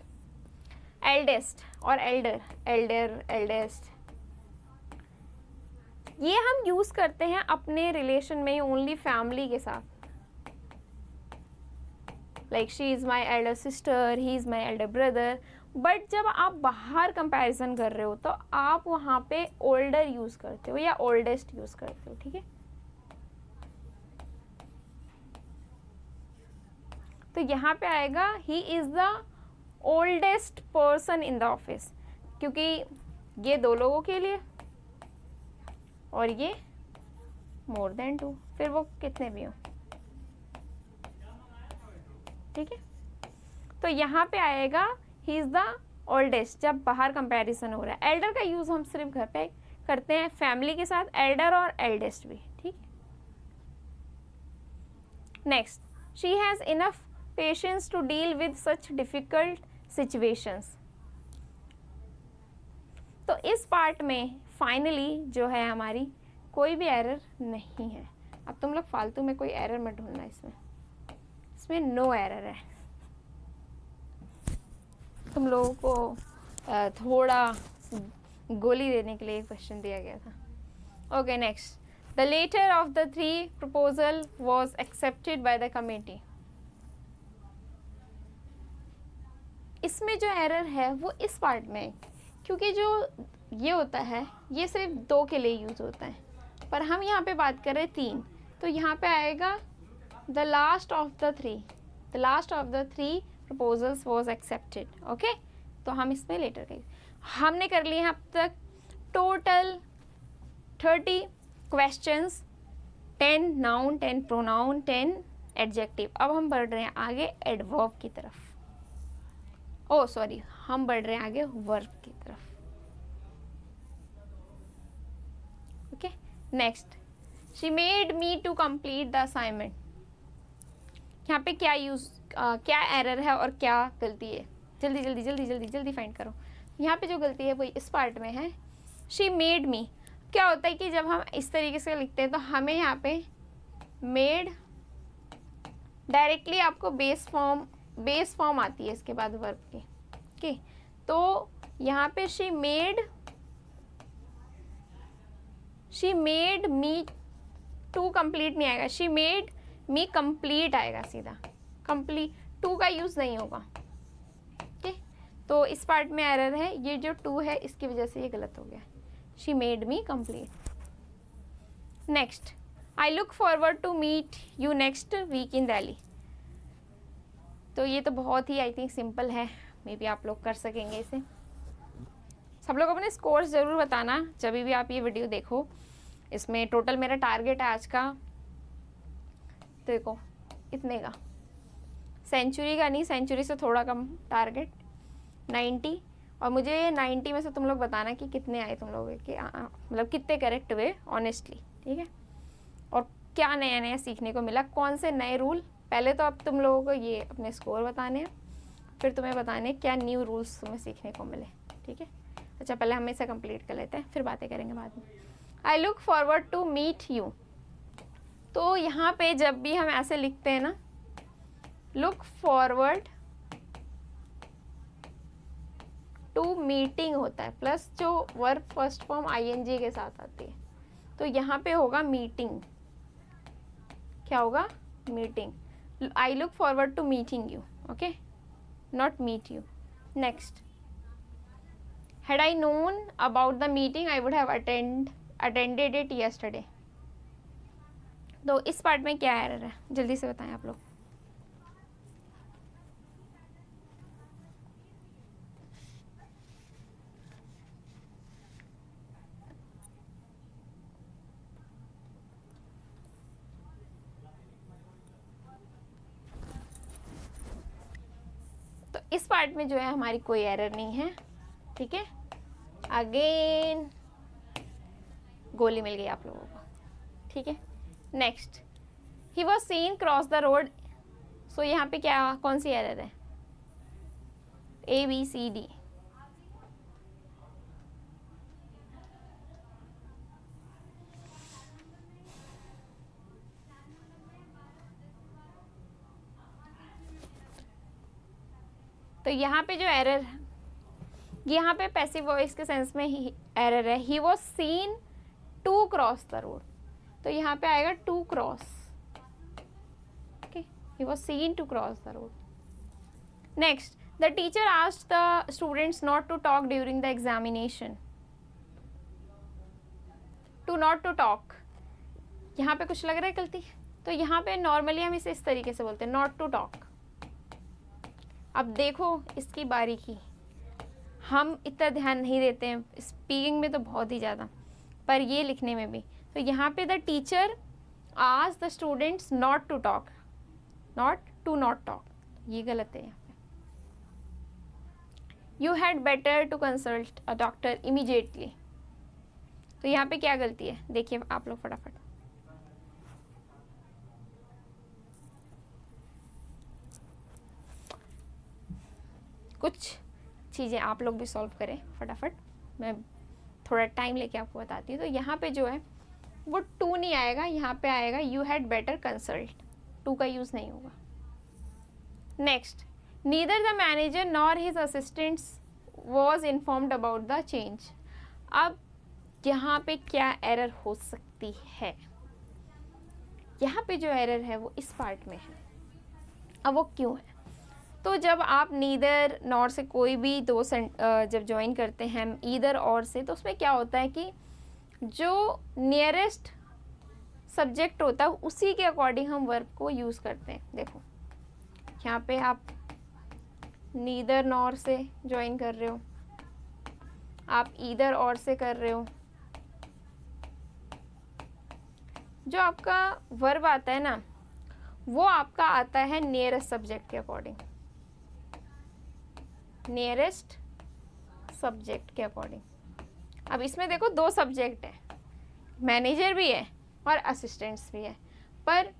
एल्डेस्ट और एल्डर, एल्डेस्ट, ये हम यूज़ करते हैं अपने रिलेशन में ओनली फैमिली के साथ। Like she is my elder sister, he is my elder brother. But जब आप बाहर कंपैरिजन कर रहे हो तो आप वहाँ पे ओल्डर यूज़ करते हो या ओल्डेस्ट यूज़ करते हो। ठीक है, तो यहाँ पे आएगा he is the oldest person in the office, क्योंकि ये दो लोगों के लिए और ये मोर देन टू, फिर वो कितने भी हो। ठीक है, तो यहाँ पे आएगा ही इज़ द ओल्डेस्ट जब बाहर कंपैरिजन हो रहा है। एल्डर का यूज़ हम सिर्फ घर पे करते हैं फैमिली के साथ, एल्डर और एल्डेस्ट भी। ठीक, next, she has enough patience to deal with such difficult situations. तो इस पार्ट में फाइनली जो है हमारी कोई भी एरर नहीं है। अब तुम लोग फालतू में कोई एरर मत ढूंढना, इसमें नो एरर है। तुम लोगों को थोड़ा गोली देने के लिए क्वेश्चन दिया गया था। Okay, next, the latter of the 3 proposal was accepted by the committee. इसमें जो एरर है वो इस पार्ट में है, क्योंकि जो ये होता है ये सिर्फ 2 के लिए यूज़ होता है, पर हम यहाँ पे बात कर रहे हैं 3, तो यहाँ पे आएगा the last of the 3 proposals was accepted. Okay, तो हम इसमें लेटर का हमने कर लिए हैं अब तक total 30 questions, 10 noun, 10 pronoun, 10 adjective. अब हम बढ़ रहे हैं आगे एडवर्ब की तरफ। ओ सॉरी, हम बढ़ रहे हैं आगे वर्ब की तरफ। Okay, next, she made me to complete the assignment. यहाँ पे क्या क्या एरर है और क्या गलती है, जल्दी जल्दी जल्दी जल्दी जल्दी फाइंड करो। यहाँ पे जो गलती है वो इस पार्ट में है, शी मेड मी। क्या होता है कि जब हम इस तरीके से लिखते हैं तो हमें यहाँ पे मेड डायरेक्टली आपको बेस फॉर्म आती है इसके बाद वर्ब की। ओके, तो यहाँ पे she made me to complete नहीं आएगा, शी मेड मी कंप्लीट आएगा सीधा, कंप्लीट, टू का यूज़ नहीं होगा। ओके, तो इस पार्ट में एरर है, ये जो टू है इसकी वजह से ये गलत हो गया। She made me complete. Next, I look forward to meet you next week in Delhi. तो ये तो बहुत ही आई थिंक सिंपल है, मे बी आप लोग कर सकेंगे इसे। सब लोग अपने स्कोर्स ज़रूर बताना जब भी आप ये वीडियो देखो। इसमें टोटल मेरा टारगेट है आज का, देखो इतने का, सेंचुरी का नहीं, सेंचुरी से थोड़ा कम टारगेट 90। और मुझे 90 में से तुम लोग बताना कि कितने आए तुम लोगों के, मतलब कितने करेक्ट हुए ऑनेस्टली, ठीक है। और क्या नया नया सीखने को मिला, कौन से नए रूल। पहले तो अब तुम लोगों को ये अपने स्कोर बताने हैं, फिर तुम्हें बताने क्या न्यू रूल्स तुम्हें सीखने को मिले, ठीक है। अच्छा, पहले हम इसे कंप्लीट कर लेते हैं, फिर बातें करेंगे बाद में। I look forward to meet you. तो यहाँ पे जब भी हम ऐसे लिखते हैं ना, लुक फॉरवर्ड टू मीटिंग होता है, प्लस जो वर्ब फर्स्ट फॉर्म ING के साथ आती है, तो यहाँ पे होगा मीटिंग। क्या होगा? Meeting. I look forward to meeting you, okay, not meet you. Next, had I known about the meeting I would have attended it yesterday। तो इस पार्ट में क्या एरर है, जल्दी से बताएं आप लोग। तो इस पार्ट में जो है हमारी कोई एरर नहीं है, ठीक है। अगेन गोली मिल गई आप लोगों को, ठीक है। Next, he was seen cross the road. So यहाँ पे क्या, कौन सी एरर है? ABCD। तो यहाँ पे जो एरर है, यहाँ पे पैसिव वॉइस के सेंस में ही एरर है। He was seen to cross the road, तो यहाँ पे आएगा to cross, okay. He was seen to cross the road. Next, the teacher asked the students not to talk during the examination. To not to talk, यहाँ पे कुछ लग रहा है गलती, तो यहाँ पे नॉर्मली हम इसे इस तरीके से बोलते हैं, नॉट टू टॉक। अब देखो इसकी बारीकी, हम इतना ध्यान नहीं देते हैं स्पीकिंग में तो बहुत ही ज़्यादा, पर ये लिखने में भी। तो यहाँ पे the teacher asked the students not to talk, not to not talk, ये गलत है यहाँ पे। You had better to consult a doctor immediately, तो यहाँ पे क्या गलती है देखिए आप लोग फटाफट। कुछ चीज़ें आप लोग भी सॉल्व करें फटाफट, मैं थोड़ा टाइम लेके आपको बताती हूँ। तो यहाँ पे जो है वो टू नहीं आएगा, यहाँ पे आएगा you had better consult, to का यूज़ नहीं होगा। Next, neither the manager nor his assistants was informed about the change. अब यहाँ पे क्या एरर हो सकती है? यहाँ पे जो एरर है वो इस पार्ट में है। अब वो क्यों है? तो जब आप नीदर नॉर से कोई भी दो जब ज्वाइन करते हैं ईदर और से, तो उसमें क्या होता है कि जो नियरेस्ट सब्जेक्ट होता है उसी के अकॉर्डिंग हम वर्ब को यूज़ करते हैं। देखो यहाँ पे आप नीदर नॉर से ज्वाइन कर रहे हो, आप ईदर और से कर रहे हो, जो आपका वर्ब आता है ना वो आपका आता है नियरेस्ट सब्जेक्ट के अकॉर्डिंग। नियरेस्ट सब्जेक्ट के अकॉर्डिंग। अब इसमें देखो दो सब्जेक्ट है, मैनेजर भी है और असिस्टेंट्स भी है, पर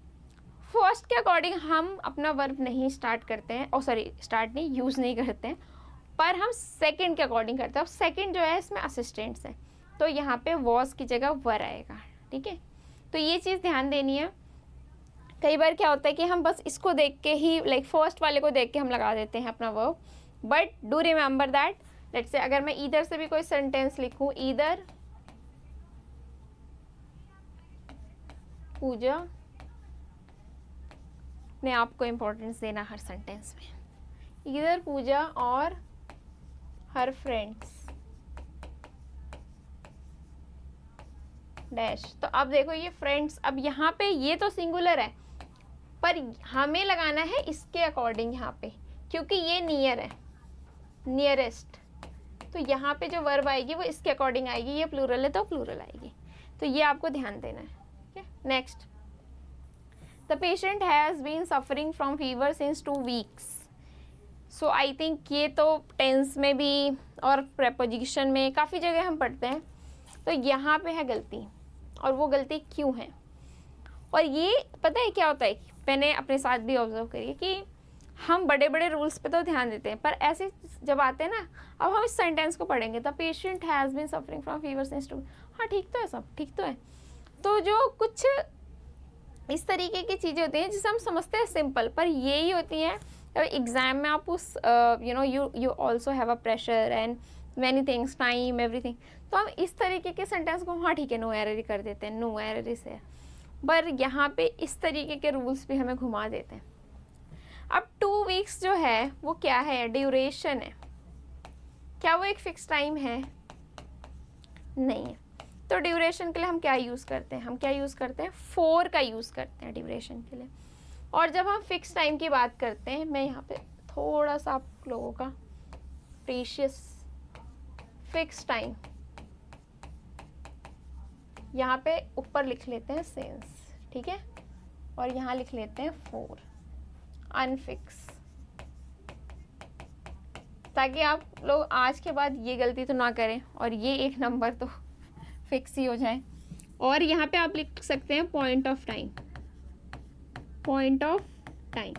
फर्स्ट के अकॉर्डिंग हम अपना वर्ब नहीं स्टार्ट करते हैं, और सॉरी स्टार्ट नहीं, यूज़ नहीं करते हैं, पर हम सेकंड के अकॉर्डिंग करते हैं। अब सेकंड जो है इसमें असिस्टेंट्स है, तो यहाँ पे वॉज की जगह वर आएगा, ठीक है। तो ये चीज़ ध्यान देनी है। कई बार क्या होता है कि हम बस इसको देख के ही, लाइक फर्स्ट वाले को देख के हम लगा देते हैं अपना verb, but do remember that, let's say अगर मैं ईदर से भी कोई सेंटेंस लिखूं, ईदर पूजा, अपने आप को इम्पोर्टेंस देना हर सेंटेंस में, ईदर पूजा और हर फ्रेंड्स डैश। तो अब देखो ये फ्रेंड्स, अब यहाँ पे ये तो सिंगुलर है, पर हमें लगाना है इसके अकॉर्डिंग यहाँ पे, क्योंकि ये नियर है, नियरेस्ट, तो यहाँ पे जो वर्ब आएगी वो इसके अकॉर्डिंग आएगी, ये प्लूरल है तो प्लूरल आएगी, तो ये आपको ध्यान देना है। Next, the patient has been suffering from fever since 2 weeks. So I think ये तो टेंस में भी और प्रेपोजिशन में काफ़ी जगह हम पढ़ते हैं, तो यहाँ पे है गलती, और वो गलती क्यों है, और ये पता है क्या होता है, मैंने अपने साथ भी ऑब्जर्व करी कि हम बड़े बड़े रूल्स पे तो ध्यान देते हैं, पर ऐसे जब आते हैं ना, अब हम इस सेंटेंस को पढ़ेंगे, the patient has been suffering from fever since 2, हाँ ठीक तो है, सब ठीक तो है। तो जो कुछ इस तरीके की चीज़ें होती हैं जिसे हम समझते हैं सिंपल, पर यही होती हैं एग्ज़ाम में आप उस you also have a pressure and many things, time, everything, तो हम इस तरीके के सेंटेंस को हाँ ठीक है नो एरर कर देते हैं, नो एरर से, पर यहाँ पे इस तरीके के रूल्स भी हमें घुमा देते हैं। अब 2 वीक्स जो है वो क्या है, ड्यूरेशन है, क्या वो एक फिक्स टाइम है, नहीं है। तो ड्यूरेशन के लिए हम क्या यूज़ करते हैं, हम क्या यूज़ करते हैं, 4 का यूज़ करते हैं ड्यूरेशन के लिए। और जब हम फिक्स टाइम की बात करते हैं, मैं यहाँ पे थोड़ा सा आप लोगों का प्रीशियस फिक्स टाइम यहाँ पे ऊपर लिख लेते हैं सेंस, ठीक है, और यहाँ लिख लेते हैं 4 अनफिक्स, ताकि आप लोग आज के बाद ये गलती तो ना करें और ये एक नंबर तो फिक्स ही हो जाए। और यहाँ पे आप लिख सकते हैं point of time, point of time,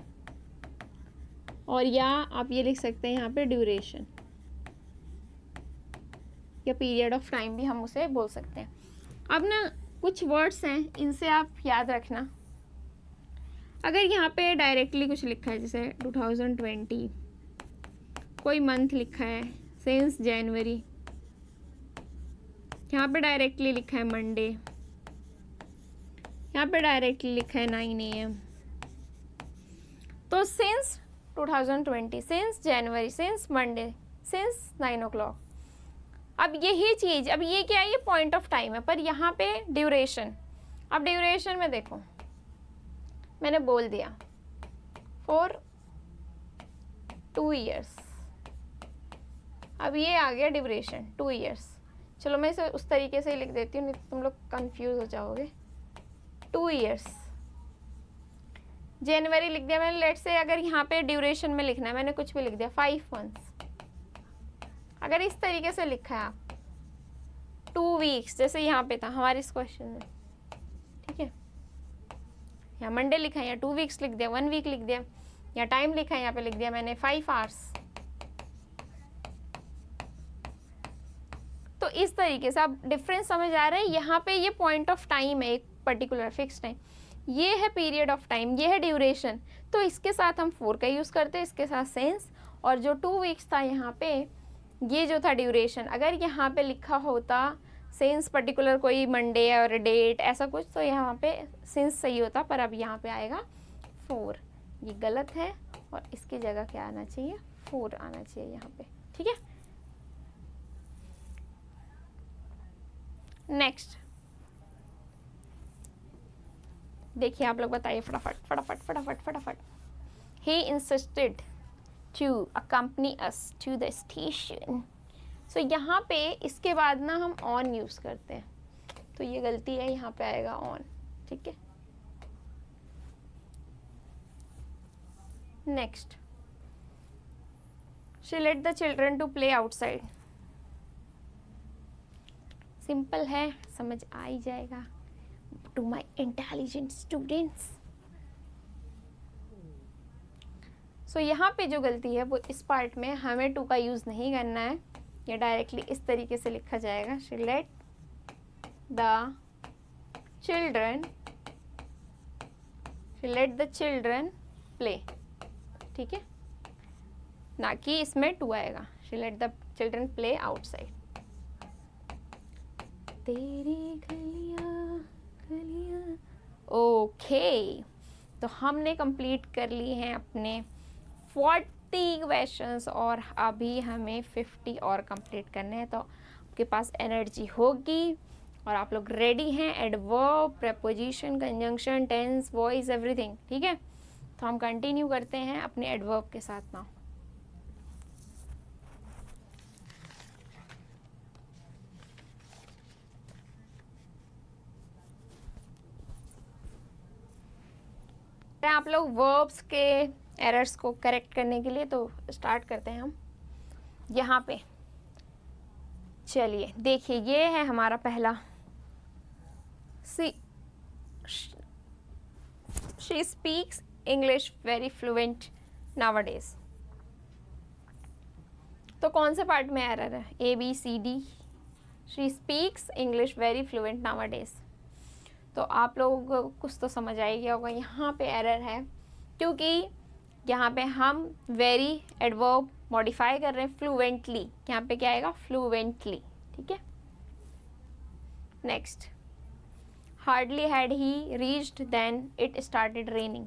और या आप ये लिख सकते हैं यहाँ पे ड्यूरेशन या पीरियड ऑफ टाइम भी हम उसे बोल सकते हैं। अब ना कुछ वर्ड्स हैं, इनसे आप याद रखना। अगर यहाँ पे डायरेक्टली कुछ लिखा है, जैसे 2020, कोई मंथ लिखा है सिंस जनवरी, यहाँ पे डायरेक्टली लिखा है मंडे, यहाँ पे डायरेक्टली लिखा है 9 AM, तो since 2020, since January, since Monday, since 9 o'clock। अब यही चीज़, अब ये क्या है, ये पॉइंट ऑफ टाइम है, पर यहाँ पे ड्यूरेशन, अब ड्यूरेशन में देखो मैंने बोल दिया फॉर 2 years, अब ये आ गया ड्यूरेशन 2 years। चलो मैं इसे उस तरीके से ही लिख देती हूँ, नहीं तो तुम लोग कंफ्यूज हो जाओगे। 2 years, जनवरी लिख दिया मैंने, लेट से अगर यहाँ पे ड्यूरेशन में लिखना है, मैंने कुछ भी लिख दिया 5 months। अगर इस तरीके से लिखा है आप 2 weeks, जैसे यहाँ पे था हमारे इस क्वेश्चन में, ठीक है, यहाँ मंडे लिखा है, यहाँ 2 weeks लिख दिया, 1 week लिख दिया, यहाँ टाइम लिखा है, यहाँ पे लिख दिया मैंने 5 hours। तो इस तरीके से आप डिफरेंस समझ आ रहा है। यहाँ पे ये पॉइंट ऑफ टाइम है, एक पर्टिकुलर फिक्स टाइम, ये है पीरियड ऑफ टाइम, ये है ड्यूरेशन, तो इसके साथ हम 4 का यूज़ करते हैं, इसके साथ सेंस, और जो 2 weeks था यहाँ पे, ये जो था ड्यूरेशन, अगर यहाँ पे लिखा होता सेंस पर्टिकुलर कोई मंडे और डेट ऐसा कुछ, तो यहाँ पे सेंस सही होता, पर अब यहाँ पे आएगा 4, ये गलत है, और इसकी जगह क्या आना चाहिए, 4 आना चाहिए यहाँ पे, ठीक है। नेक्स्ट देखिए, आप लोग बताइए फटाफट फटाफट फटाफट फटाफट। He insisted to accompany us to the station. So यहाँ पे इसके बाद ना हम ऑन यूज़ करते हैं, तो ये गलती है, यहाँ पे आएगा ऑन, ठीक है। Next, she let the children to play outside. Simple है, समझ आ ही जाएगा to my intelligent students. So यहाँ पे जो गलती है वो इस पार्ट में हमें टू का यूज़ नहीं करना है, या डायरेक्टली इस तरीके से लिखा जाएगा, she let the children, she let the children play, ठीक है, ना कि इसमें टू आएगा, she let the children play outside. तेरी गलियां गलियां। ओके, तो हमने कंप्लीट कर ली हैं अपने 40 क्वेश्चंस और अभी हमें 50 और कंप्लीट करने हैं। तो आपके पास एनर्जी होगी और आप लोग रेडी हैं। Adverb, preposition, conjunction, tense, voice, everything, ठीक है। तो हम कंटिन्यू करते हैं अपने एडवर्ब के साथ ना। आप लोग वर्ब्स के एरर्स को करेक्ट करने के लिए तो स्टार्ट करते हैं हम यहाँ पे। चलिए देखिए, ये है हमारा पहला, she speaks English very fluent nowadays. तो कौन से पार्ट में एरर है? A B C D. She speaks English very fluent nowadays. तो आप लोगों को कुछ तो समझ आ गया होगा, यहाँ पे एरर है क्योंकि यहाँ पे हम वेरी एडवर्ब मॉडिफाई कर रहे हैं फ्लुएंटली। यहाँ पे क्या आएगा? फ्लुएंटली, ठीक है। Next, hardly had he reached then it started raining.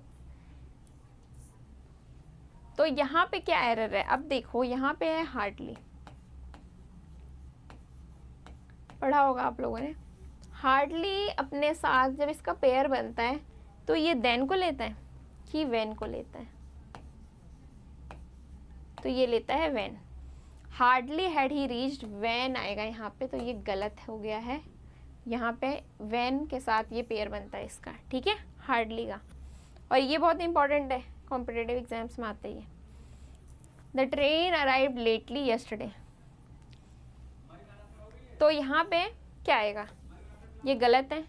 तो यहाँ पे क्या एरर है? अब देखो, यहाँ पे है हार्डली, पढ़ा होगा आप लोगों ने। हार्डली अपने साथ जब इसका पेयर बनता है तो ये देन को लेता है कि वेन को लेता है? तो ये लेता है when. Hardly had he reached when आएगा यहाँ पे, तो ये गलत हो गया है। यहाँ पे वेन के साथ ये पेयर बनता है इसका, ठीक है, हार्डली का। और ये बहुत इंपॉर्टेंट है, कॉम्पिटिटिव एग्जाम्स में आते ही है। The train arrived lately yesterday. तो यहाँ पे क्या आएगा? ये गलत है।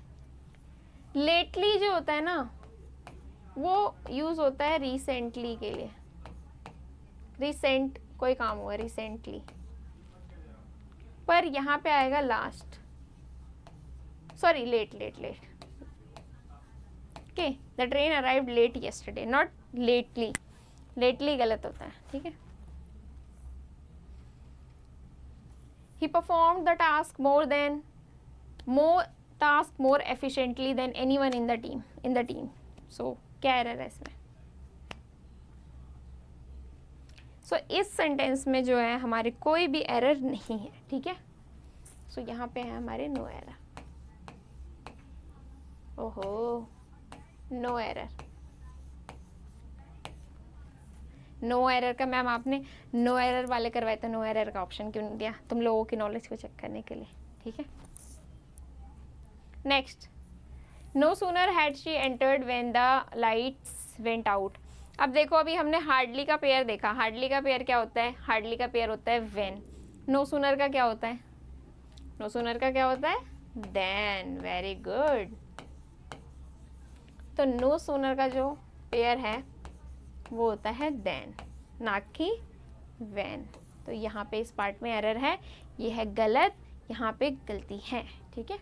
लेटली जो होता है ना, वो यूज़ होता है रिसेंटली के लिए। रिसेंट कोई काम हुआ, रिसेंटली, पर यहाँ पे आएगा last, sorry late late late. Okay, the train arrived late yesterday, not lately. Lately गलत होता है, ठीक है। He performed the task more efficiently than anyone in the team. So क्या एरर है इसमें? सो इस सेंटेंस में जो है हमारे कोई भी एरर नहीं है, ठीक है। सो यहाँ पे है हमारे नो एरर। ओहो, नो एरर। नो एरर का मैम आपने नो एरर वाले करवाए तो नो एरर का ऑप्शन क्यों नहीं दिया? तुम लोगों की नॉलेज को चेक करने के लिए, ठीक है। Next, no sooner had she entered when the lights went out. अब देखो, अभी हमने हार्डली का पेयर देखा। हार्डली का पेयर क्या होता है? हार्डली का पेयर होता है व्हेन। नो सूनर का क्या होता है? नो सूनर का क्या होता है? देन। Very good. तो नो सूनर का जो पेयर है वो होता है देन, ना कि व्हेन। तो यहाँ पे इस पार्ट में एरर है, ये है गलत, यहाँ पे गलती है, ठीक है।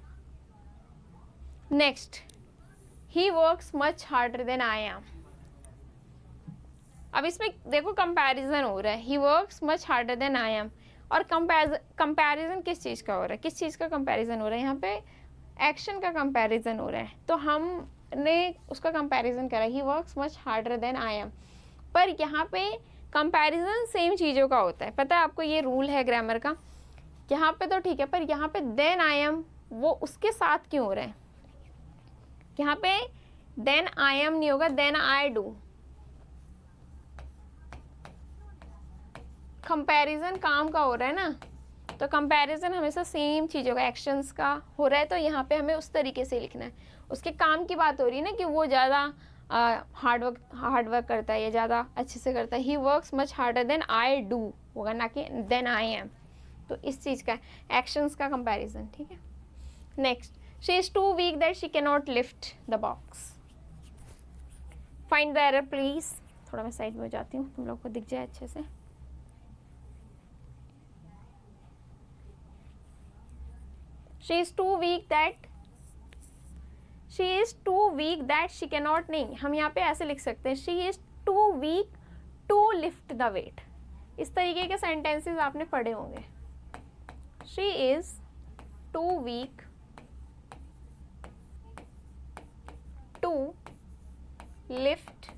Next, he works much harder than I am. अब इसमें देखो कंपैरिजन हो रहा है, he works much harder than I am. और कंपैरिजन किस चीज़ का हो रहा है? किस चीज़ का कंपैरिजन हो रहा है? यहाँ पे एक्शन का कंपैरिजन हो रहा है, तो हमने उसका कंपैरिजन करा, he works much harder than I am. पर यहाँ पे कंपैरिजन सेम चीज़ों का होता है, पता है आपको, ये रूल है ग्रामर का। यहाँ पे तो ठीक है, पर यहाँ पे देन आई एम वो उसके साथ क्यों हो रहा है? यहाँ पे देन आई एम नहीं होगा, देन आई डू। कंपैरिजन काम का हो रहा है ना, तो कंपैरिजन हमेशा सेम चीज़ों का, एक्शंस का हो रहा है, तो यहाँ पे हमें उस तरीके से लिखना है। उसके काम की बात हो रही है ना कि वो ज़्यादा हार्ड वर्क करता है या ज़्यादा अच्छे से करता है। He works much harder than I do, होगा, ना कि देन आई एम। तो इस चीज़ का एक्शंस का कंपैरिजन, ठीक है। Next, she is too weak that she can not lift the box. Find the error please. थोड़ा मैं साइड में हो जाती हूँ, तुम लोग को दिख जाए अच्छे से। She is too weak that she can not, नहीं, हम यहाँ पे ऐसे लिख सकते हैं, she is too weak to lift the weight. इस तरीके के सेंटेंसेस आपने पढ़े होंगे। She is too weak to lift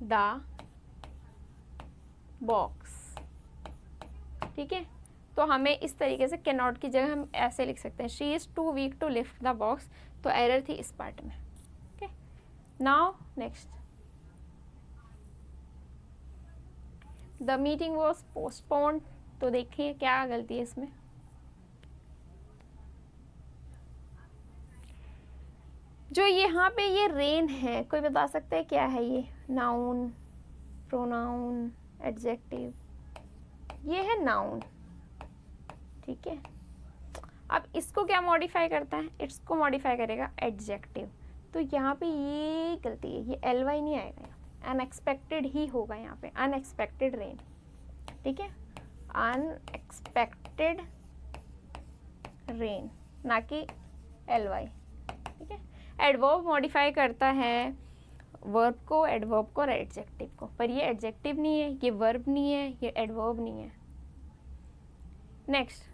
the box, ठीक है। तो हमें इस तरीके से कैन नॉट की जगह हम ऐसे लिख सकते हैं, she is too weak to lift the box. तो एरर थी इस पार्ट में, okay. Now next, the meeting was postponed. तो देखिए क्या गलती है इसमें। जो यहाँ पे ये रेन है, कोई बता सकता है क्या है ये? Noun, pronoun, adjective? ये है नाउन, ठीक है। अब इसको क्या मॉडिफाई करता है? इसको मॉडिफाई करेगा एडजेक्टिव। तो यहाँ पे ये गलती है, ये एल वाई नहीं आएगा, यहाँ पे अनएक्सपेक्टेड ही होगा, यहाँ पे अनएक्सपेक्टेड रेन, ठीक है। अनएक्सपेक्टेड रेन, ना कि एल वाई, ठीक है। एडवर्ब मॉडिफाई करता है वर्ब को, एडवर्ब को और एडजेक्टिव को, पर ये एडजेक्टिव नहीं है, ये वर्ब नहीं है, ये एडवर्ब नहीं है। Next,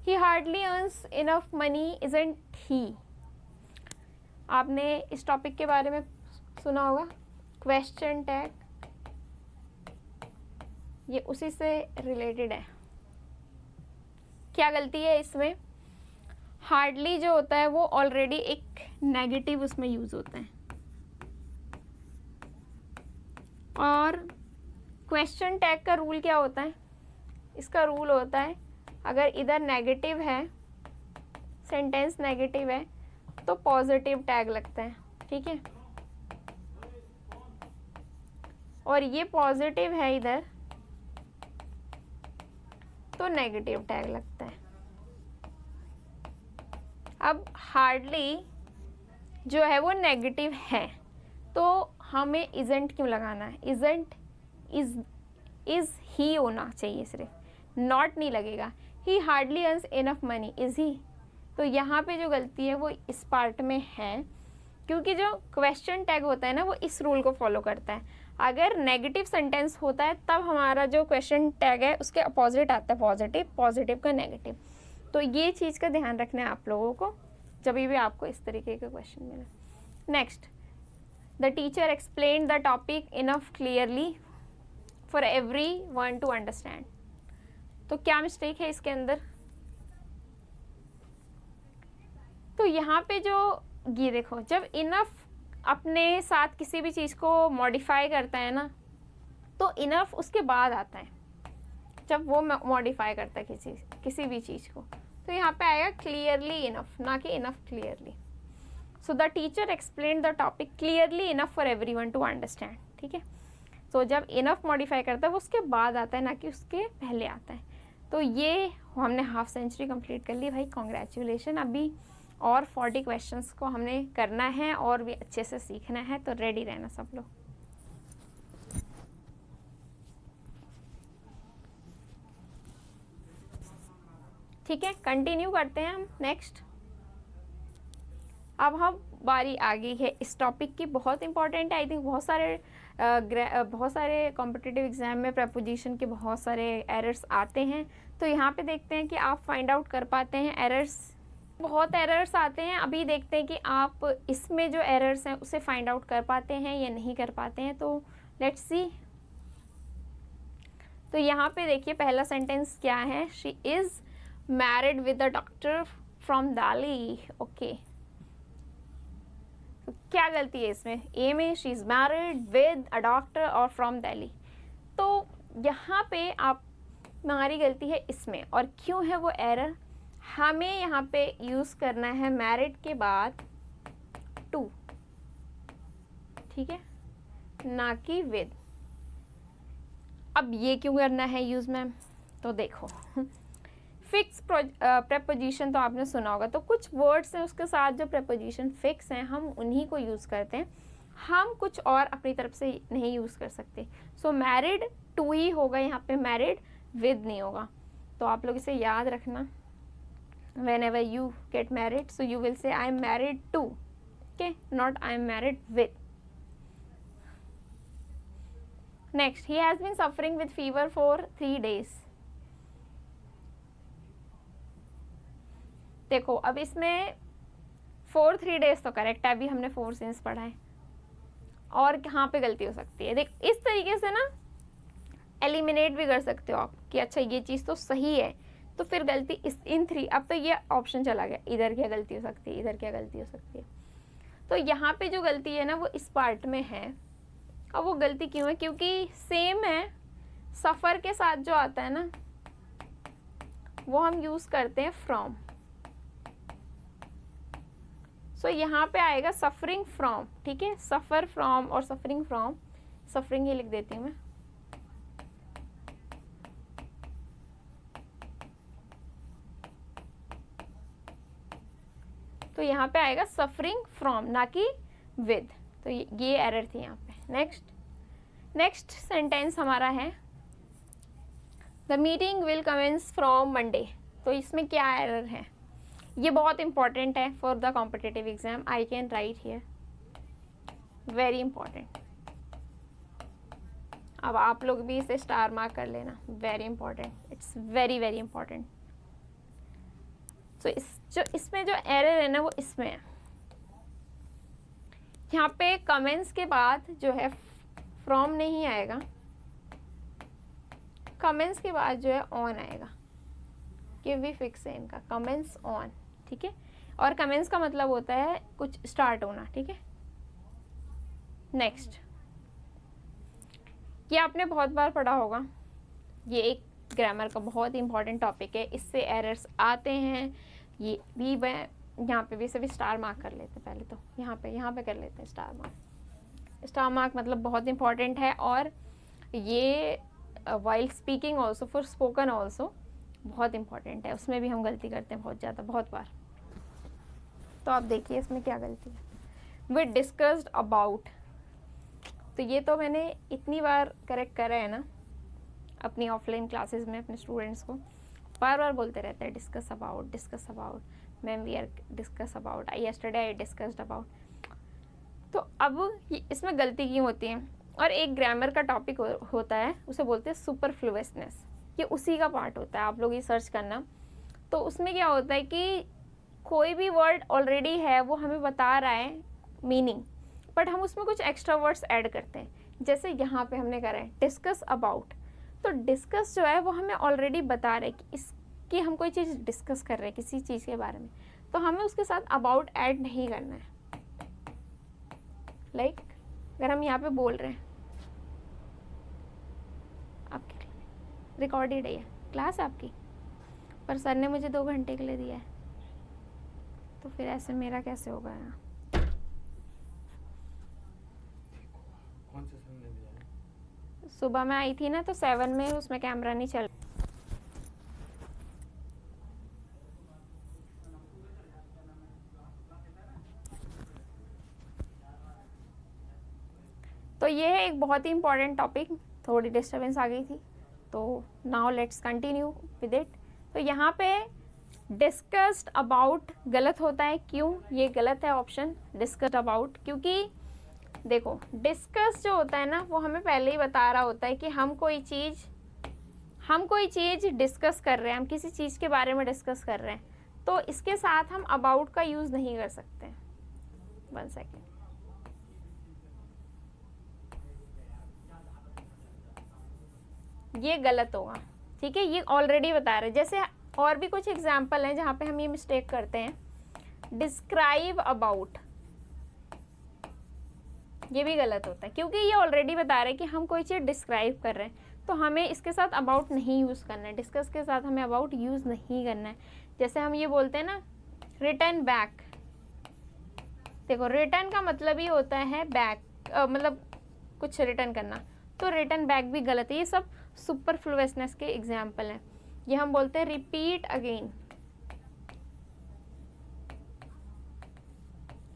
he hardly earns enough money isn't he. आपने इस टॉपिक के बारे में सुना होगा, क्वेश्चन टैग, ये उसी से रिलेटेड है। क्या गलती है इसमें? हार्डली जो होता है वो ऑलरेडी एक नेगेटिव उसमें यूज होता है, और क्वेश्चन टैग का रूल क्या होता है? इसका रूल होता है अगर इधर नेगेटिव है, सेंटेंस नेगेटिव है, तो पॉजिटिव टैग लगता है, ठीक है। और ये पॉजिटिव है इधर, तो नेगेटिव टैग लगता है। अब हार्डली जो है वो नेगेटिव है, तो हमें इजंट क्यों लगाना है? इजंट इज ही होना चाहिए, सिर्फ नॉट नहीं लगेगा। ही hardly earns enough money, is he. तो यहाँ पे जो गलती है वो इस पार्ट में है, क्योंकि जो क्वेश्चन टैग होता है ना वो इस रूल को फॉलो करता है। अगर नेगेटिव सेंटेंस होता है तब हमारा जो क्वेश्चन टैग है उसके अपोजिट आता है पॉजिटिव, पॉजिटिव का नेगेटिव। तो ये चीज़ का ध्यान रखना है आप लोगों को जब भी आपको इस तरीके का क्वेश्चन मिले। Next, the teacher explain the topic enough clearly for every one two understand. तो क्या मिस्टेक है इसके अंदर? तो यहाँ पे जो ये देखो, जब इनफ अपने साथ किसी भी चीज़ को मॉडिफाई करता है ना, तो इनफ उसके बाद आता है जब वो मॉडिफाई करता है किसी भी चीज़ को। तो यहाँ पे आएगा क्लियरली इनफ, ना कि enough clearly. So the teacher explain the topic clearly enough for everyone to understand, ठीक है। तो जब इनफ मॉडिफाई करता है वो उसके बाद आता है, ना कि उसके पहले आता है। तो ये हमने हाफ सेंचुरी कंप्लीट कर ली भाई, कॉन्ग्रेचुलेशन। अभी और 40 क्वेश्चंस को हमने करना है और भी अच्छे से सीखना है, तो रेडी रहना सब लोग। ठीक है, कंटिन्यू करते हैं हम नेक्स्ट। अब हम बारी आ गई है इस टॉपिक की, बहुत इंपॉर्टेंट है। आई थिंक बहुत सारे कॉम्पिटिटिव एग्जाम में प्रपोजिशन के बहुत सारे एरर्स आते हैं। तो यहाँ पे देखते हैं कि आप फाइंड आउट कर पाते हैं एरर्स। बहुत एरर्स आते हैं, अभी देखते हैं कि आप इसमें जो एरर्स हैं उसे फाइंड आउट कर पाते हैं या नहीं कर पाते हैं। तो लेट्स सी। तो यहाँ पे देखिए पहला सेंटेंस क्या है, she is married with a doctor from Delhi. Okay, तो क्या गलती है इसमें? ए में she is married with a doctor और फ्रॉम दिल्ली। तो यहाँ पे आप हमारी गलती है इसमें, और क्यों है वो एरर? हमें यहाँ पे यूज़ करना है मैरिड के बाद टू, ठीक है, ना कि विद। अब ये क्यों करना है यूज़ मैम? तो देखो फिक्स प्रेपोजिशन तो आपने सुना होगा, तो कुछ वर्ड्स हैं उसके साथ जो प्रेपोजिशन फिक्स हैं हम उन्हीं को यूज़ करते हैं, हम कुछ और अपनी तरफ से नहीं यूज़ कर सकते। सो मैरिड टू ही होगा यहाँ पे, मैरिड विद नहीं होगा। तो आप लोग इसे याद रखना, whenever you get married so you will say I am married to, okay, not I am married with. Next, he has been suffering with fever for 3 days. देखो अब इसमें for 3 days तो करेक्ट है, अभी हमने 4 since पढ़ा है, और कहाँ पे गलती हो सकती है? देख इस तरीके से ना एलिमिनेट भी कर सकते हो आप कि अच्छा ये चीज़ तो सही है, तो फिर गलती इस इन 3, अब तो ये ऑप्शन चला गया, इधर क्या गलती हो सकती है, इधर क्या गलती हो सकती है। तो यहाँ पे जो गलती है ना वो इस पार्ट में है। अब वो गलती क्यों है? क्योंकि सेम है, सफ़र के साथ जो आता है ना वो हम यूज़ करते हैं फ्रॉम। सो यहाँ पे आएगा सफरिंग फ्रॉम, ठीक है, सफ़र फ्रॉम और सफरिंग फ्रॉम, सफरिंग ही लिख देती हूँ मैं। तो यहाँ पे आएगा सफरिंग फ्रॉम, ना कि विद। तो ये एरर थी यहाँ पे। नेक्स्ट सेंटेंस हमारा है the meeting will commence from Monday. तो इसमें क्या एरर है? ये बहुत इंपॉर्टेंट है for the competitive exam, I can write here, very important. अब आप लोग भी इसे स्टार मार्क कर लेना, very important, it's very very important. तो इसमें जो एरर है ना वो इसमें है, यहाँ पे कमेंट्स के बाद जो है फ्रॉम नहीं आएगा, कमेंट्स के बाद जो है ऑन आएगा, कि भी फिक्स है इनका, कमेंट्स ऑन, ठीक है। और कमेंट्स का मतलब होता है कुछ स्टार्ट होना, ठीक है। नेक्स्ट, ये आपने बहुत बार पढ़ा होगा, ये एक ग्रामर का बहुत ही इंपॉर्टेंट टॉपिक है, इससे एरर्स आते हैं। ये भी मैं यहाँ पे भी सभी स्टार मार्क कर लेते हैं, पहले तो यहाँ पे कर लेते हैं स्टार मार्क। स्टार मार्क मतलब बहुत इंपॉर्टेंट है, और ये while speaking also, for spoken also बहुत इंपॉर्टेंट है, उसमें भी हम गलती करते हैं बहुत ज़्यादा, बहुत बार। तो आप देखिए इसमें क्या गलती है। वी डिस्कस्ड अबाउट, तो ये तो मैंने इतनी बार करेक्ट करा है ना अपनी ऑफलाइन क्लासेस में, अपने स्टूडेंट्स को बार बार बोलते रहते हैं discuss about, ma'am we are discuss about, yesterday I discussed about. तो अब इसमें गलती क्यों होती है? और एक ग्रामर का टॉपिक होता है, उसे बोलते हैं सुपरफ्लुअसनेस, ये उसी का पार्ट होता है, आप लोग ये सर्च करना। तो उसमें क्या होता है कि कोई भी वर्ड ऑलरेडी है वो हमें बता रहा है मीनिंग, बट हम उसमें कुछ एक्स्ट्रा वर्ड्स ऐड करते हैं, जैसे यहाँ पे हमने करा है डिस्कस अबाउट। तो डिस्कस जो है वो हमें ऑलरेडी बता रहे हैं कि हम कोई चीज़ डिस्कस कर रहे हैं किसी चीज़ के बारे में, तो हमें उसके साथ अबाउट ऐड नहीं करना है। लाइक अगर हम यहाँ पे बोल रहे हैं, आपकी रिकॉर्डेड है, क्लास आपकी, पर सर ने मुझे 2 घंटे के लिए दिया है, तो फिर ऐसे मेरा कैसे होगा यहाँ? कौन से सर ने दिया है? सुबह में आई थी ना, तो 7 में उसमें कैमरा नहीं चल। तो ये है एक बहुत ही इंपॉर्टेंट टॉपिक, थोड़ी डिस्टर्बेंस आ गई थी, तो now let's continue with it. तो यहाँ पे डिस्कस्ड अबाउट गलत होता है, क्यों? ये गलत है ऑप्शन डिस्कस्ड अबाउट, क्योंकि देखो डिस्कस जो होता है ना वो हमें पहले ही बता रहा होता है कि हम कोई चीज़ डिस्कस कर रहे हैं, हम किसी चीज़ के बारे में डिस्कस कर रहे हैं, तो इसके साथ हम अबाउट का यूज़ नहीं कर सकते। 1 सेकेंड, ये गलत होगा, ठीक है, ये ऑलरेडी बता रहे हैं। जैसे और भी कुछ एग्जाम्पल हैं जहाँ पे हम ये मिस्टेक करते हैं, डिस्क्राइब अबाउट, ये भी गलत होता है, क्योंकि ये ऑलरेडी बता रहे हैं कि हम कोई चीज़ डिस्क्राइब कर रहे हैं, तो हमें इसके साथ अबाउट नहीं यूज़ करना है, डिस्कस के साथ हमें अबाउट यूज़ नहीं करना है। जैसे हम ये बोलते हैं ना रिटर्न बैक, देखो रिटर्न का मतलब ही होता है बैक, मतलब कुछ रिटर्न करना, तो रिटर्न बैक भी गलत है। ये सब सुपरफ्लुअसनेस के एग्जाम्पल हैं। ये हम बोलते हैं रिपीट अगेन।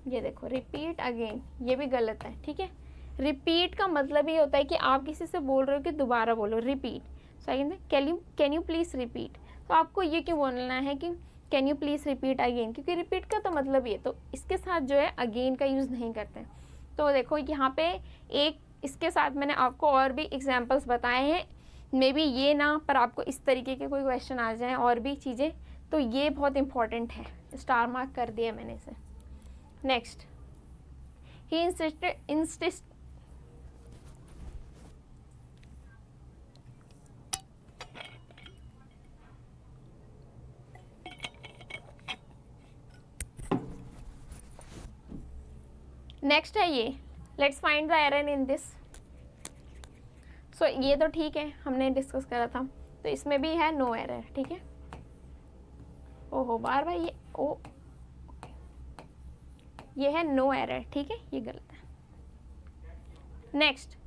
ये देखो रिपीट अगेन, ये भी गलत है, ठीक है। रिपीट का मतलब ये होता है कि आप किसी से बोल रहे हो कि दोबारा बोलो, repeat. So I can you please repeat, तो आपको ये क्यों बोलना है कि can you please repeat again, क्योंकि रिपीट का तो मतलब ये, तो इसके साथ जो है अगेन का यूज़ नहीं करते। तो देखो यहाँ पे एक इसके साथ मैंने आपको और भी एग्जाम्पल्स बताए हैं, मे बी ये ना पर आपको इस तरीके के कोई क्वेश्चन आ जाए और भी चीज़ें, तो ये बहुत इंपॉर्टेंट है, स्टार मार्क कर दिया मैंने इसे। नेक्स्ट, ही इंसिस्टेड नेक्स्ट है ये, let's find the error in this. So ये तो ठीक है, हमने डिस्कस करा था, तो इसमें भी है नो एरर, ठीक है। ओहो बार बार ये ओ, ये है नो एरर, ठीक है, ये गलत है। Next,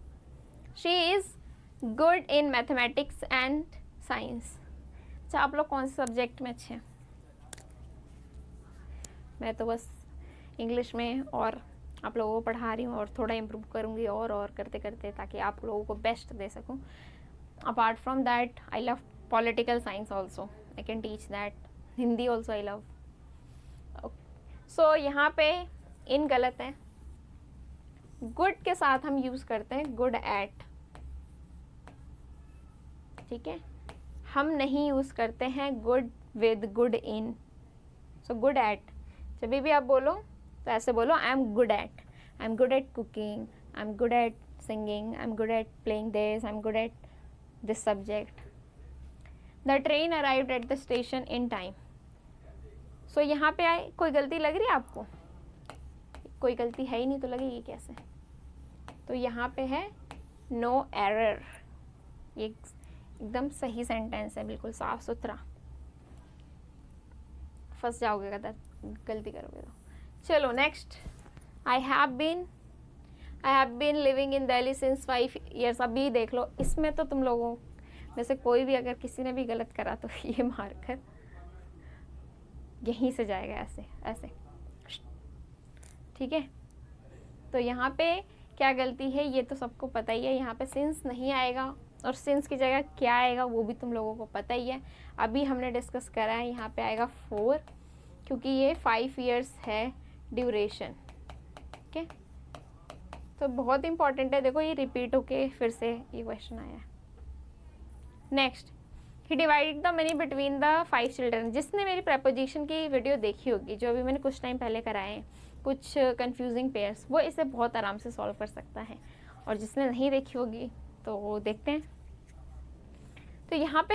she is good in mathematics and science. अच्छा, आप लोग कौन से सब्जेक्ट में अच्छे हैं? मैं तो बस इंग्लिश में और आप लोगों को पढ़ा रही हूँ और थोड़ा इम्प्रूव करूँगी और करते करते, ताकि आप लोगों को बेस्ट दे सकूँ। Apart from that I love political science also, I can teach that. Hindi also I love. So यहाँ पे इन गलत है। गुड के साथ हम यूज़ करते हैं गुड एट, ठीक है। हम नहीं यूज़ करते हैं good with good in. So good at जब भी आप बोलो तो ऐसे बोलो, I am good at cooking, I am good at singing, I am good at playing this, I am good at this subject. The train arrived at the station in time. So यहाँ पे आए, कोई गलती लग रही है आपको? कोई गलती है ही नहीं तो लगेगी कैसे? तो यहाँ पे है नो एरर, ये एकदम सही सेंटेंस है, बिल्कुल साफ सुथरा। फंस जाओगे अगर गलती करोगे तो। चलो next, I have been living in Delhi since 5 years। अभी देख लो, इसमें तो तुम लोगों में से कोई भी अगर किसी ने भी गलत करा तो ये मारकर यहीं से जाएगा, ऐसे ऐसे, ठीक है। तो यहाँ पे क्या गलती है ये तो सबको पता ही है। यहाँ पे सिंस नहीं आएगा और सिंस की जगह क्या आएगा वो भी तुम लोगों को पता ही है, अभी हमने डिस्कस करा है। यहाँ पे आएगा 4, क्योंकि ये 5 years है ड्यूरेशन, ठीक है। तो बहुत इंपॉर्टेंट है, देखो ये रिपीट होके फिर से ये क्वेश्चन आया है। Next, he divided the money between the 5 children. जिसने मेरी प्रपोजिशन की वीडियो देखी होगी, जो अभी मैंने कुछ टाइम पहले कराए हैं, कुछ कंफ्यूजिंग पेयर्स, वो इसे बहुत आराम से सॉल्व कर सकता है। और जिसने नहीं देखी होगी तो वो देखते हैं। तो यहाँ पे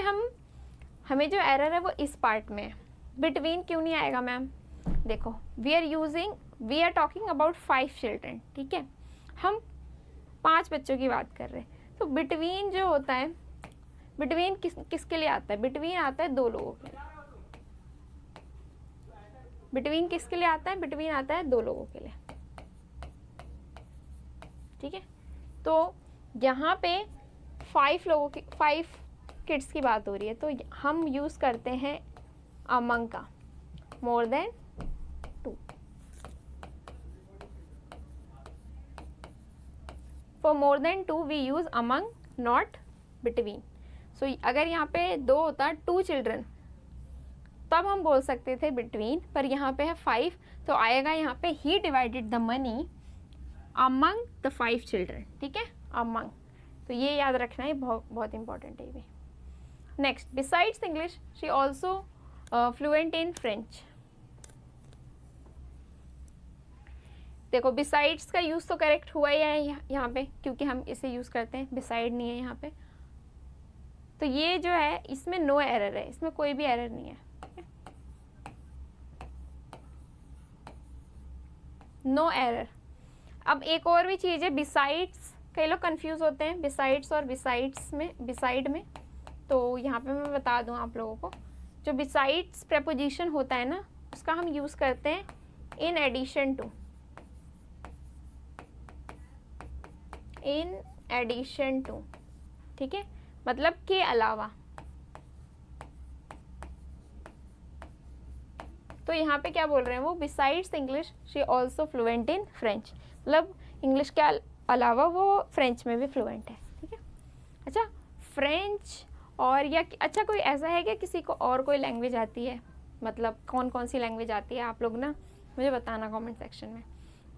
हमें जो एरर है वो इस पार्ट में है। बिटवीन क्यों नहीं आएगा मैम? देखो, we are talking about 5 children, ठीक है। हम 5 बच्चों की बात कर रहे हैं। तो बिटवीन जो होता है, बिटवीन किसके लिए आता है? बिटवीन आता है 2 लोगों के लिए। बिटवीन किसके लिए आता है? बिटवीन आता है 2 लोगों के लिए, ठीक है। तो यहाँ पे 5 किड्स की बात हो रही है, तो हम यूज़ करते हैं अमंग का, more than 2। For more than 2 we use among, not between. So अगर यहाँ पे 2 होता 2 चिल्ड्रन, तब हम बोल सकते थे बिटवीन, पर यहाँ पे है 5, तो आएगा यहाँ पे he divided the money among the 5 children, ठीक है, अमंग। तो ये याद रखना है, बहुत इंपॉर्टेंट है ये भी। Next, besides English she also fluent in French. देखो, बिसाइड्स का यूज़ तो करेक्ट हुआ ही है यहाँ पे, क्योंकि हम इसे यूज़ करते हैं, बिसाइड नहीं है यहाँ पे। तो ये जो है इसमें नो एरर है, इसमें कोई भी एरर नहीं है, नो एरर। अब एक और भी चीज़ है, बिसाइड्स, कई लोग कंफ्यूज होते हैं बिसाइड्स और बिसाइड्स में, बिसाइड में। तो यहाँ पे मैं बता दूँ आप लोगों को, जो बिसाइड्स प्रेपोजिशन होता है ना, उसका हम यूज़ करते हैं in addition to, in addition to, ठीक है, मतलब के अलावा। तो यहाँ पे क्या बोल रहे हैं वो, besides English she also fluent in French, मतलब इंग्लिश के अलावा वो फ्रेंच में भी फ्लुएंट है, ठीक है। अच्छा, फ्रेंच और या अच्छा कोई ऐसा है क्या किसी को और कोई लैंग्वेज आती है, मतलब कौन कौन सी लैंग्वेज आती है, आप लोग ना मुझे बताना कमेंट सेक्शन में।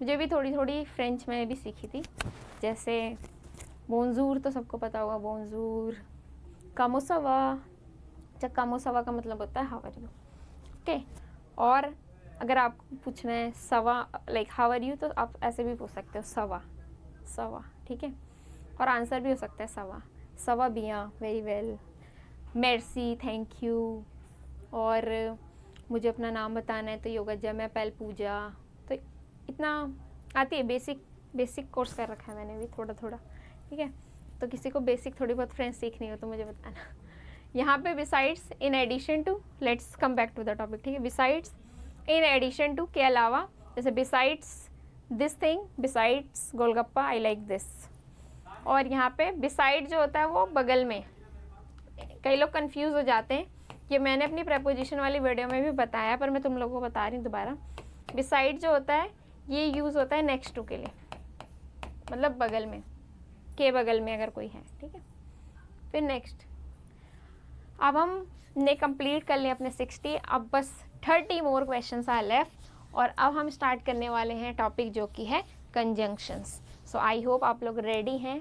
मुझे भी थोड़ी थोड़ी फ्रेंच में भी सीखी थी, जैसे बोंजूर तो सबको पता होगा, बोंजूर, कामोसवा। अच्छा, कामोसवा का मतलब होता है हाउ आर यू, ओके। और अगर आपको पूछना है सवा, लाइक हाउ आर यू, तो आप ऐसे भी पूछ सकते हो सवा, सवा, ठीक है। और आंसर भी हो सकता है सवा, सवा बिया, very well, mercy, thank you. और मुझे अपना नाम बताना है तो योगा जय पैल पूजा, तो इतना आती है, बेसिक कोर्स कर रखा है मैंने भी थोड़ा थोड़ा, ठीक है। तो किसी को बेसिक थोड़ी बहुत फ्रेंच सीखनी हो तो मुझे बताना। यहाँ पे besides, in addition to, let's come back to the topic, ठीक है। बिसाइड्स, इन एडिशन टू, के अलावा, जैसे besides this thing, besides golgappa, I like this. और यहाँ पे बिसाइड जो होता है वो बगल में, कई लोग कंफ्यूज हो जाते हैं, ये मैंने अपनी प्रेपोजिशन वाली वीडियो में भी बताया, पर मैं तुम लोगों को बता रही हूँ दोबारा। बिसाइड जो होता है ये यूज़ होता है नेक्स्ट टू के लिए, मतलब बगल में, के बगल में अगर कोई है, ठीक है। फिर नेक्स्ट, अब हमने कंप्लीट कर लिए अपने 60, अब बस 30 मोर क्वेश्चंस आर लेफ्ट, और अब हम स्टार्ट करने वाले हैं टॉपिक जो कि है कंजंक्शंस। सो आई होप आप लोग रेडी हैं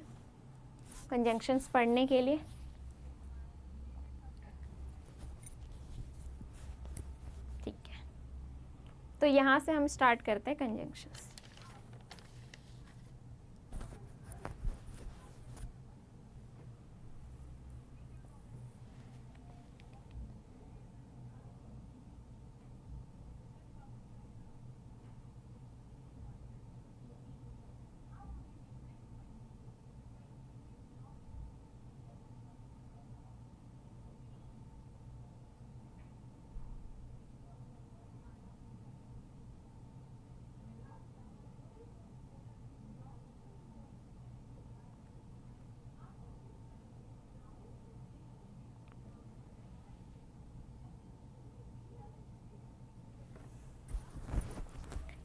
कंजंक्शंस पढ़ने के लिए। ठीक है, तो यहाँ से हम स्टार्ट करते हैं conjunctions.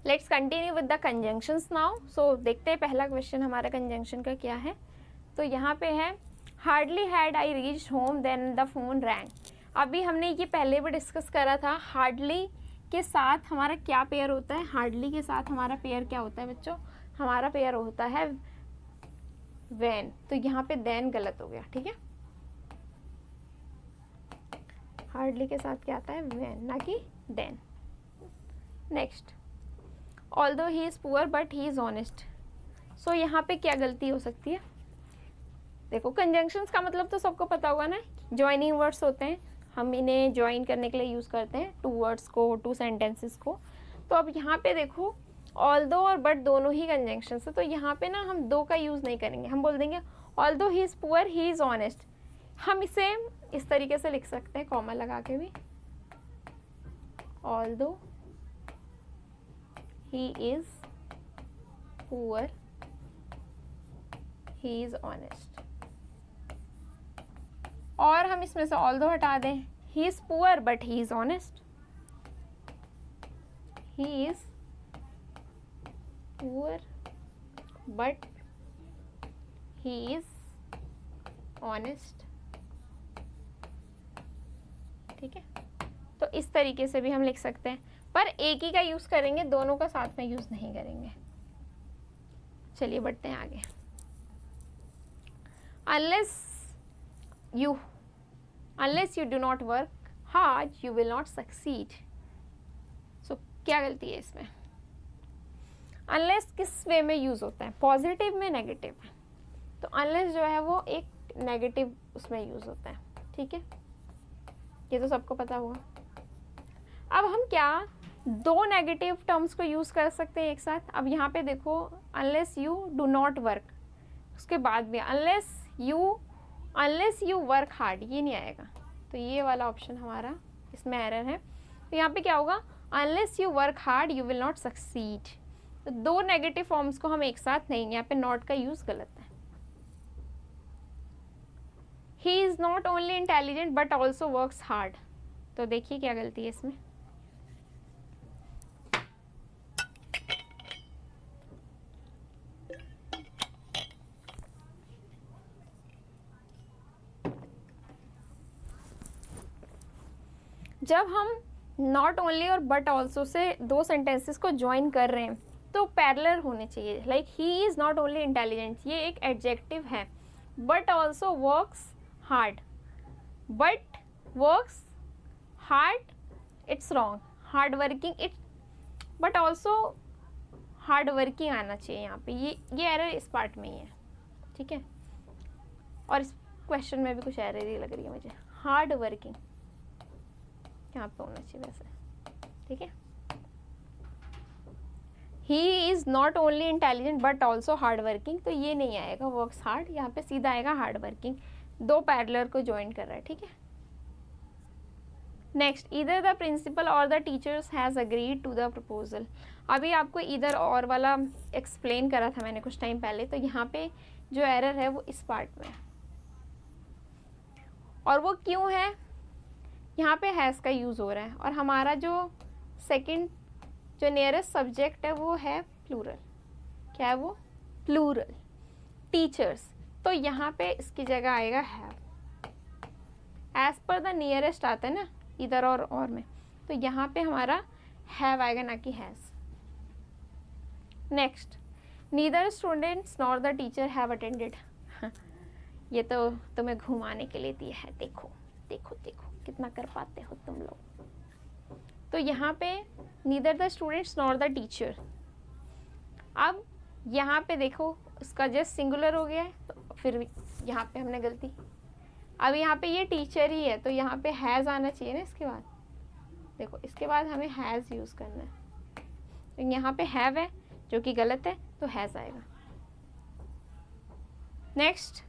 Let's continue with the conjunctions now. So देखते हैं पहला क्वेश्चन हमारा कंजंक्शन का क्या है। तो यहाँ पे है, hardly had I reached home then the phone rang. अभी हमने ये पहले भी डिस्कस करा था, हार्डली के साथ हमारा क्या पेयर होता है, हार्डली के साथ हमारा पेयर क्या होता है बच्चों, हमारा पेयर होता है व्हेन। तो यहाँ पे देन गलत हो गया, ठीक है। हार्डली के साथ क्या आता है, व्हेन, ना कि then. Next, although he is poor but he is honest. So यहाँ पे क्या गलती हो सकती है, देखो कंजंक्शंस का मतलब तो सबको पता होगा ना, ज्वाइनिंग वर्ड्स होते हैं, हम इन्हें ज्वाइन करने के लिए यूज़ करते हैं, टू वर्ड्स को, टू सेंटेंसेस को। तो अब यहाँ पे देखो, ऑल्दो और बट दोनों ही कंजंक्शंस है, तो यहाँ पे ना हम दो का यूज़ नहीं करेंगे, हम बोल देंगे although he is poor he is honest. हम इसे इस तरीके से लिख सकते हैं, कॉमा लगा के भी, although he is poor he is honest। और हम इसमें से although हटा दें, he is poor but he is honest, he is poor but he is honest, ठीक है। तो इस तरीके से भी हम लिख सकते हैं, पर एक ही का यूज़ करेंगे, दोनों का साथ में यूज़ नहीं करेंगे। चलिए बढ़ते हैं आगे। Unless you do not work hard you will not succeed. So क्या गलती है इसमें, अनलेस किस वे में यूज़ होता है, पॉजिटिव में, नेगेटिव में। तो अनलेस जो है वो एक नेगेटिव उसमें यूज़ होता है, ठीक है, ये तो सबको पता होगा। अब हम क्या दो नेगेटिव टर्म्स को यूज़ कर सकते हैं एक साथ। अब यहाँ पे देखो, unless you do not work, उसके बाद भी अनलेस यू वर्क हार्ड, ये नहीं आएगा, तो ये वाला ऑप्शन हमारा इसमें एरर है। तो यहाँ पे क्या होगा, unless you work hard you will not succeed. तो दो नेगेटिव फॉर्म्स को हम एक साथ नहीं, यहाँ पे नॉट का यूज़ गलत है, he is not only intelligent but also works hard. तो देखिए क्या गलती है इसमें। जब हम नॉट ओनली और बट ऑल्सो से दो सेंटेंसेस को ज्वाइन कर रहे हैं तो पैरेलल होने चाहिए। Like he is not only intelligent, ये एक एडजेक्टिव है, but also works hard. But works hard, it's wrong. Hard working, it but also hard working आना चाहिए यहाँ पे। ये एरर इस पार्ट में ही है, ठीक है। और इस क्वेश्चन में भी कुछ एरर ही लग रही है मुझे। हार्ड वर्किंग यहाँ पे होना चाहिए वैसे, ठीक है। He is not only intelligent but also hard working, तो ये नहीं आएगा वर्क्स हार्ड, यहाँ पे सीधा आएगा हार्ड वर्किंग। दो पैरेलल को ज्वाइन कर रहा है, ठीक है। नेक्स्ट, ईदर द प्रिंसिपल और the teachers has agreed to the proposal. अभी आपको ईदर और वाला एक्सप्लेन करा था मैंने कुछ टाइम पहले, तो यहाँ पे जो एरर है वो इस पार्ट में है। और वो क्यों है? यहाँ पे हैज़ का यूज़ हो रहा है और हमारा जो सेकंड जो नियरेस्ट सब्जेक्ट है वो है प्लूरल। क्या है वो? Plural, teachers. तो यहाँ पे इसकी जगह आएगा have. As per the nearest आता है ना इधर और में, तो यहाँ पे हमारा हैव आएगा ना कि has. Next, neither students nor the teacher have attended. ये तो तुम्हें घुमाने के लिए दिया है, देखो देखो देखो कितना कर पाते हो तुम लोग। तो यहाँ पे neither the students nor the teacher. अब यहाँ पे देखो उसका जस्ट सिंगुलर हो गया है, तो फिर यहाँ पे हमने गलती। अब यहाँ पे ये टीचर ही है तो यहाँ पे हैज़ आना चाहिए ना इसके बाद। देखो इसके बाद हमें हैज़ यूज़ करना है, तो यहाँ पे हैव है जो कि गलत है, तो हैज़ आएगा। Next,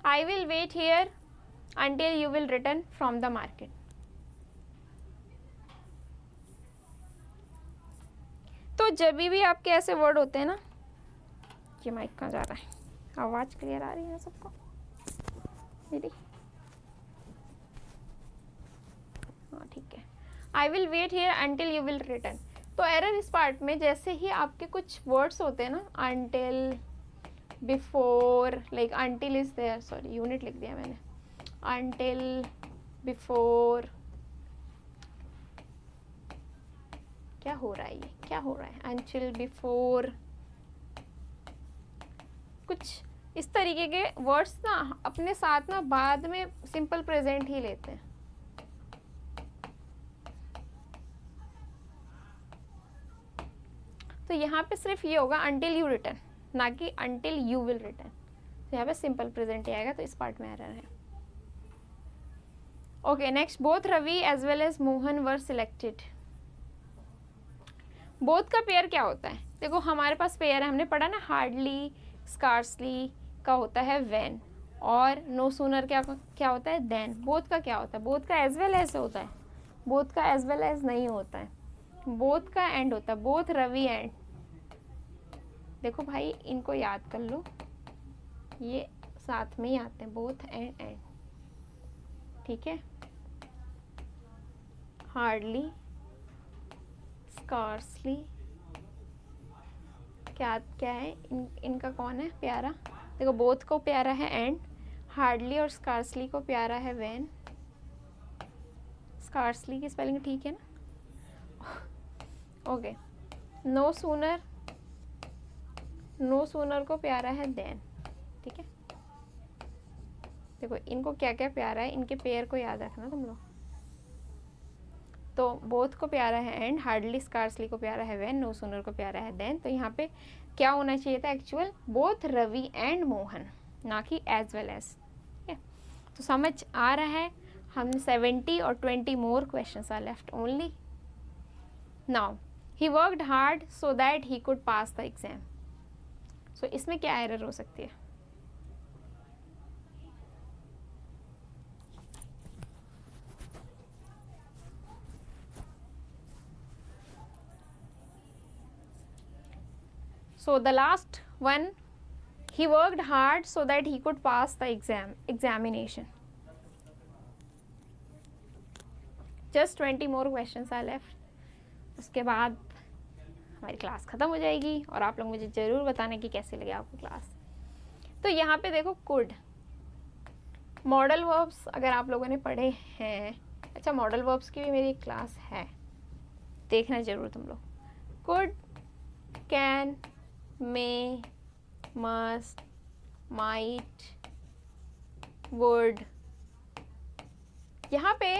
I will wait here until you will return from the market। तो जब भी आपके ऐसे वर्ड होते हैं ना, ये माइक कहाँ जा रहा है, आवाज़ क्लियर आ रही है सबको मेरी? हाँ ठीक है। I will wait here until you will return। तो एरर इस पार्ट में, जैसे ही आपके कुछ वर्ड्स होते हैं ना, until, before, like until is there, sorry unit लिख दिया मैंने, until, before, क्या हो रहा है ये, क्या हो रहा है? until, before, कुछ इस तरीके के वर्ड्स ना अपने साथ ना बाद में सिंपल प्रेजेंट ही लेते हैं। तो यहाँ पे सिर्फ ये होगा until you return, ना कि until you will return। तो यहाँ पे सिंपल प्रेजेंट ही आएगा, तो इस पार्ट में एरर है। Okay next, both Ravi as well as Mohan were selected. Both का पेयर क्या होता है? देखो हमारे पास पेयर है, हमने पढ़ा ना, हार्डली, स्कार्सली का होता है व्हेन, और नो सूनर क्या होता है? देन। बोथ का क्या होता है? बोथ का एज वेल एज होता है, बोथ का एज वेल एज नहीं होता है, बोथ का एंड होता है, बोथ रवि एंड। देखो भाई इनको याद कर लो, ये साथ में ही आते हैं, बोथ एंड एंड, ठीक है। हार्डली, स्कार्सली, क्या है इनका कौन है प्यारा? देखो बोथ को प्यारा है एंड, हार्डली और स्कार्सली को प्यारा है व्हेन। स्कार्सली की स्पेलिंग ठीक है ना? ओके। नो सूनर को प्यारा है देन, ठीक है। देखो इनको क्या क्या प्यारा है, इनके पेयर को याद रखना तुम लोग। तो बोथ को प्यारा है एंड, हार्डली स्कार्सली को प्यारा है व्हेन, नो सूनर को प्यारा है देन। तो यहाँ पे क्या होना चाहिए था actual? Both Ravi and Mohan, ना कि एज वेल एज, ठीक है। तो समझ आ रहा है? हम 70 और 20 more questions are left only. Now he worked hard so that he could pass the exam. So इसमें क्या एरर हो सकती है? So the last one, He worked hard so that he could pass the examination. Just 20 more questions are left. उसके बाद हमारी क्लास ख़त्म हो जाएगी और आप लोग मुझे ज़रूर बताना कि कैसे लगे आपको क्लास। तो यहाँ पे देखो could, मॉडल वर्ब्स अगर आप लोगों ने पढ़े हैं, अच्छा मॉडल वर्ब्स की भी मेरी एक क्लास है, देखना ज़रूर तुम लोग। could, can, may, must, might, would। यहाँ पे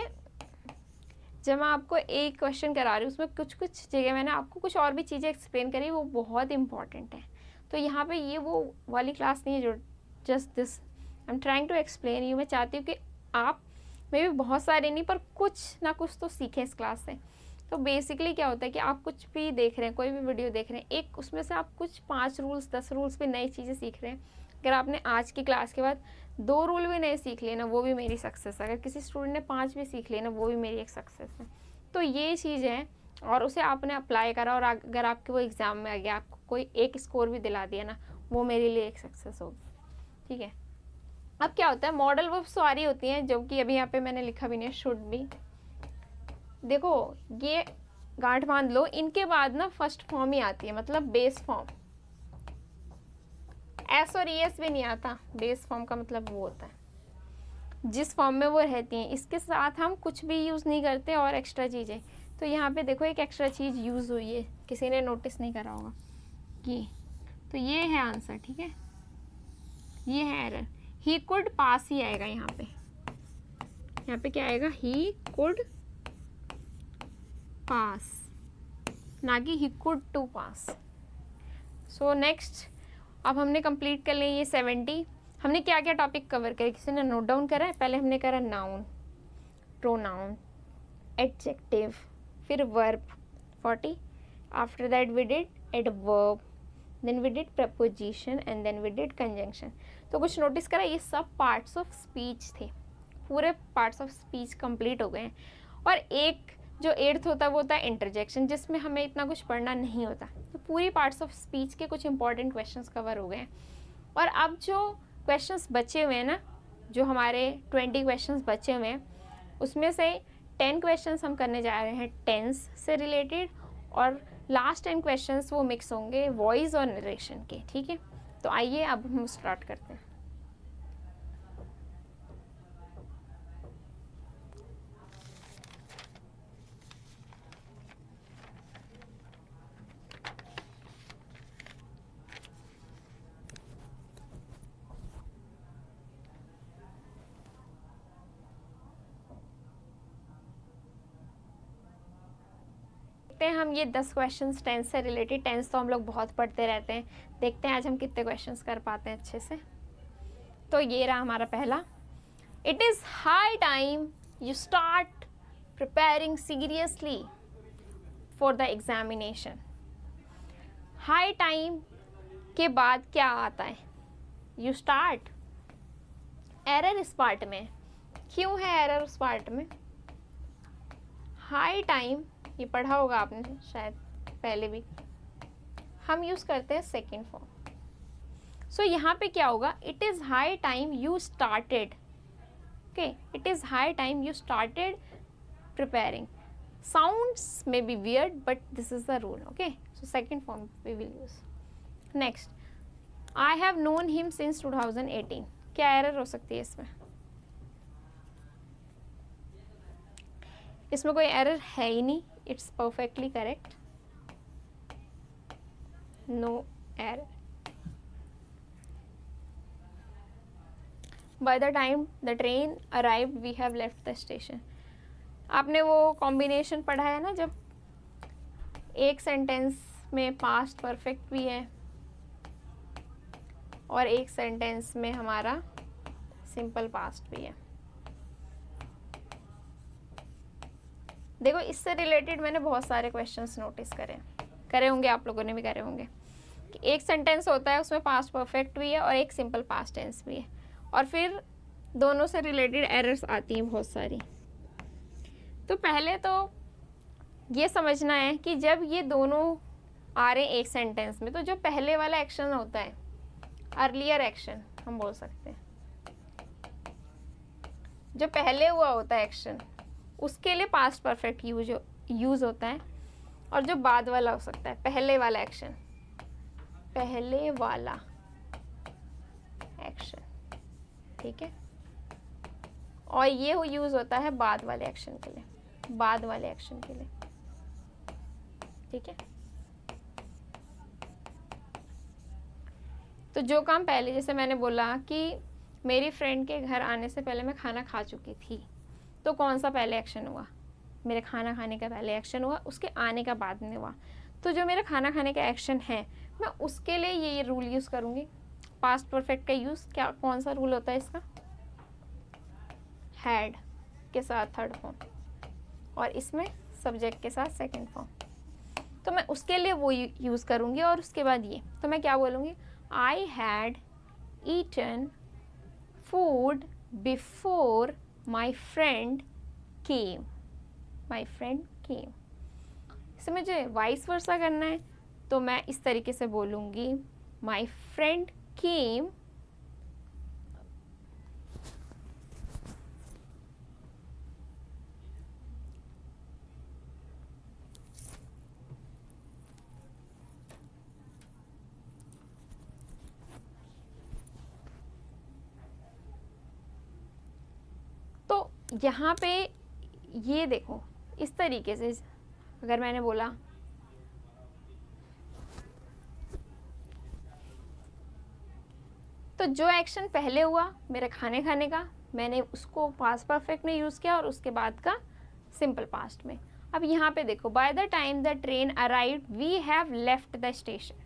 जब मैं आपको एक क्वेश्चन करा रही हूँ उसमें कुछ कुछ जगह मैंने आपको कुछ और भी चीज़ें एक्सप्लेन करी, वो बहुत इंपॉर्टेंट है। तो यहाँ पे ये वो वाली क्लास नहीं है जो just this I am trying to explain you. मैं चाहती हूँ कि आप में भी बहुत सारे नहीं पर कुछ ना कुछ तो सीखें इस क्लास से। तो बेसिकली क्या होता है कि आप कुछ भी देख रहे हैं, कोई भी वीडियो देख रहे हैं, एक उसमें से आप कुछ 5 रूल्स 10 रूल्स पे नई चीज़ें सीख रहे हैं। अगर आपने आज की क्लास के बाद 2 रूल भी नए सीख लिए ना, वो भी मेरी सक्सेस है। अगर किसी स्टूडेंट ने 5 भी सीख लिए ना, वो भी मेरी एक सक्सेस है। तो ये चीज़ है और उसे आपने अप्लाई करा और अगर आपके वो एग्ज़ाम में आ गया, आपको कोई एक स्कोर भी दिला दिया ना, वो मेरे लिए एक सक्सेस होगी। ठीक है, अब क्या होता है, मॉडल वर्ब्स सारी होती हैं जो कि अभी यहाँ पे मैंने लिखा भी नहीं है, शुड भी। देखो ये गांठ बांध लो, इनके बाद ना फर्स्ट फॉर्म ही आती है, मतलब बेस फॉर्म। एस और ईएस भी नहीं आता। बेस फॉर्म का मतलब वो होता है जिस फॉर्म में वो रहती हैं, इसके साथ हम कुछ भी यूज़ नहीं करते और एक्स्ट्रा चीज़ें। तो यहाँ पे देखो एक एक्स्ट्रा चीज़ यूज़ हुई है, किसी ने नोटिस नहीं करा होगा ये। तो ये है आंसर, ठीक है, ये है एरर। ही कुड पास ही आएगा यहाँ पे। यहाँ पे क्या आएगा, ही कुड पास, ना कि he could to pass. So next, अब हमने कंप्लीट कर लिया ये 70। हमने क्या क्या टॉपिक कवर करे, किसी ने नोट डाउन करा है? पहले हमने करा नाउन, प्रोनाउन, एडजेक्टिव, फिर verb 40। After that we did adverb, then we did preposition and then we did conjunction. तो कुछ नोटिस करा, ये सब पार्ट्स ऑफ स्पीच थे, पूरे पार्ट्स ऑफ स्पीच कंप्लीट हो गए हैं। और एक जो 8th होता है वो होता है इंटरजेक्शन, जिसमें हमें इतना कुछ पढ़ना नहीं होता। तो पूरी पार्ट्स ऑफ स्पीच के कुछ इंपॉर्टेंट क्वेश्चंस कवर हो गए हैं। और अब जो क्वेश्चंस बचे हुए हैं ना, जो हमारे 20 क्वेश्चंस बचे हुए हैं, उसमें से 10 क्वेश्चंस हम करने जा रहे हैं टेंस से रिलेटेड, और लास्ट 10 क्वेश्चंस वो मिक्स होंगे वॉइस और नरेशन के। ठीक है, तो आइए अब हम स्टार्ट करते हैं। हम ये 10 क्वेश्चंस टेंस से रिलेटेड, टेंस तो हम लोग बहुत पढ़ते रहते हैं, देखते हैं आज हम कितने क्वेश्चंस कर पाते हैं अच्छे से। तो ये रहा हमारा पहला, it is high time you start preparing seriously for the examination. High time के बाद क्या आता है, यू स्टार्ट। एरर इस पार्ट में, क्यों है एरर उस पार्ट में? हाई टाइम, ये पढ़ा होगा आपने शायद पहले भी, हम यूज़ करते हैं सेकेंड फॉर्म। सो यहाँ पे क्या होगा, it is high time you started. Okay, it is high time you started preparing. Sounds may be weird but this is the rule. Okay, so second form we will use. Next, I have known him since 2018। क्या एरर हो सकती है इसमें? इसमें कोई एरर है ही नहीं, it's perfectly correct, no error. By the time the train arrived we have left the station. आपने वो कॉम्बिनेशन पढ़ा है ना, जब एक सेंटेंस में पास्ट परफेक्ट भी है और एक सेंटेंस में हमारा सिंपल पास्ट भी है। देखो इससे रिलेटेड मैंने बहुत सारे क्वेश्चंस नोटिस करे होंगे, आप लोगों ने भी करे होंगे कि एक सेंटेंस होता है उसमें पास्ट परफेक्ट भी है और एक सिंपल पास्ट टेंस भी है, और फिर दोनों से रिलेटेड एरर्स आती हैं बहुत सारी। तो पहले तो ये समझना है कि जब ये दोनों आ रहे हैं एक सेंटेंस में, तो जो पहले वाला एक्शन होता है अर्लियर एक्शन हम बोल सकते हैं। जो पहले हुआ होता है एक्शन उसके लिए पास्ट परफेक्ट यूज होता है, और जो बाद वाला हो सकता है पहले वाला एक्शन, पहले वाला एक्शन, ठीक है। और ये यूज होता है बाद वाले एक्शन के लिए, बाद वाले एक्शन के लिए, ठीक है। तो जो काम पहले, जैसे मैंने बोला कि मेरी फ्रेंड के घर आने से पहले मैं खाना खा चुकी थी, तो कौन सा पहले एक्शन हुआ? मेरे खाना खाने का पहले एक्शन हुआ, उसके आने का बाद में हुआ। तो जो मेरा खाना खाने का एक्शन है मैं उसके लिए ये रूल यूज़ करूँगी, पास्ट परफेक्ट का यूज़। क्या, कौन सा रूल होता है इसका? हैड के साथ थर्ड फॉर्म, और इसमें सब्जेक्ट के साथ सेकंड फॉर्म। तो मैं उसके लिए वो यूज़ करूँगी। और उसके बाद ये, तो मैं क्या बोलूँगी? I had eaten food before my friend came, my friend came. इसे मुझे वाइस वर्सा करना है तो मैं इस तरीके से बोलूँगी, माई फ्रेंड केम यहाँ पे ये देखो, इस तरीके से अगर मैंने बोला तो जो एक्शन पहले हुआ मेरे खाने खाने का, मैंने उसको पास्ट परफेक्ट में यूज़ किया और उसके बाद का सिंपल पास्ट में। अब यहाँ पे देखो, by the time the train arrived we have left the station.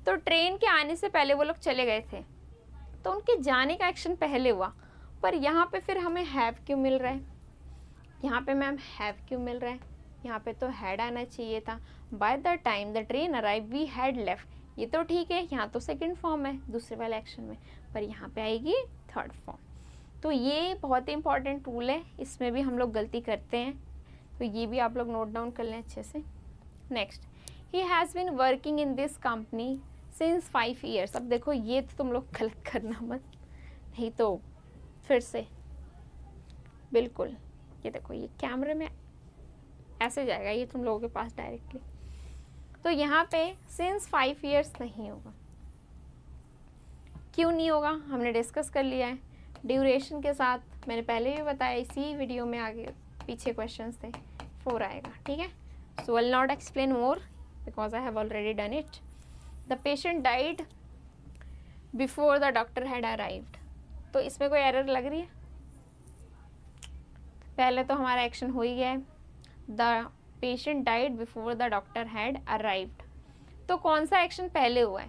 तो ट्रेन के आने से पहले वो लोग चले गए थे, तो उनके जाने का एक्शन पहले हुआ। पर यहाँ पे फिर हमें हैव क्यों मिल रहा है? यहाँ पे मैम हैव क्यों मिल रहा है? यहाँ पे तो हैड आना चाहिए था। By the time the train arrive we had left, ये तो ठीक है, यहाँ तो सेकंड फॉर्म है दूसरे वाले एक्शन में, पर यहाँ पे आएगी थर्ड फॉर्म। तो ये बहुत ही इंपॉर्टेंट रूल है, इसमें भी हम लोग गलती करते हैं, तो ये भी आप लोग नोट डाउन कर लें अच्छे से। Next, he has been working in this company since 5 years। अब देखो ये तो तुम लोग गलत करना मत, नहीं तो फिर से बिल्कुल, ये देखो ये कैमरे में ऐसे जाएगा ये तुम लोगों के पास डायरेक्टली। तो यहाँ पे सिंस 5 years नहीं होगा। क्यों नहीं होगा? हमने डिस्कस कर लिया है। ड्यूरेशन के साथ मैंने पहले भी बताया, इसी वीडियो में आगे पीछे क्वेश्चंस थे, 4 आएगा, ठीक है। So will not explain more because I have already done it. The patient died before the doctor had arrived. तो इसमें कोई एरर लग रही है? पहले तो हमारा एक्शन हो ही गया है, the patient died before the doctor had arrived. तो कौन सा एक्शन पहले हुआ है?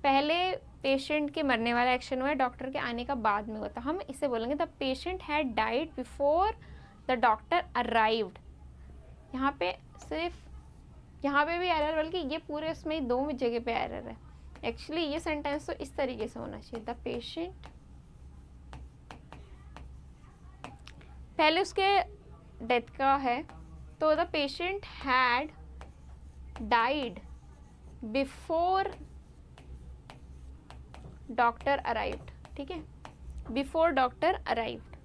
पहले पेशेंट के मरने वाला एक्शन हुआ है, डॉक्टर के आने का बाद में हुआ था। हम इसे बोलेंगे the patient had died before the doctor arrived. यहाँ पे सिर्फ, यहाँ पे भी एरर, बल्कि ये पूरे इसमें 2 जगह पे एरर है। एक्चुअली ये सेंटेंस तो इस तरीके से होना चाहिए, द पेशेंट, पहले उसके डेथ का है तो the patient had died before doctor arrived, ठीक है, बिफोर डॉक्टर अराइव्ड।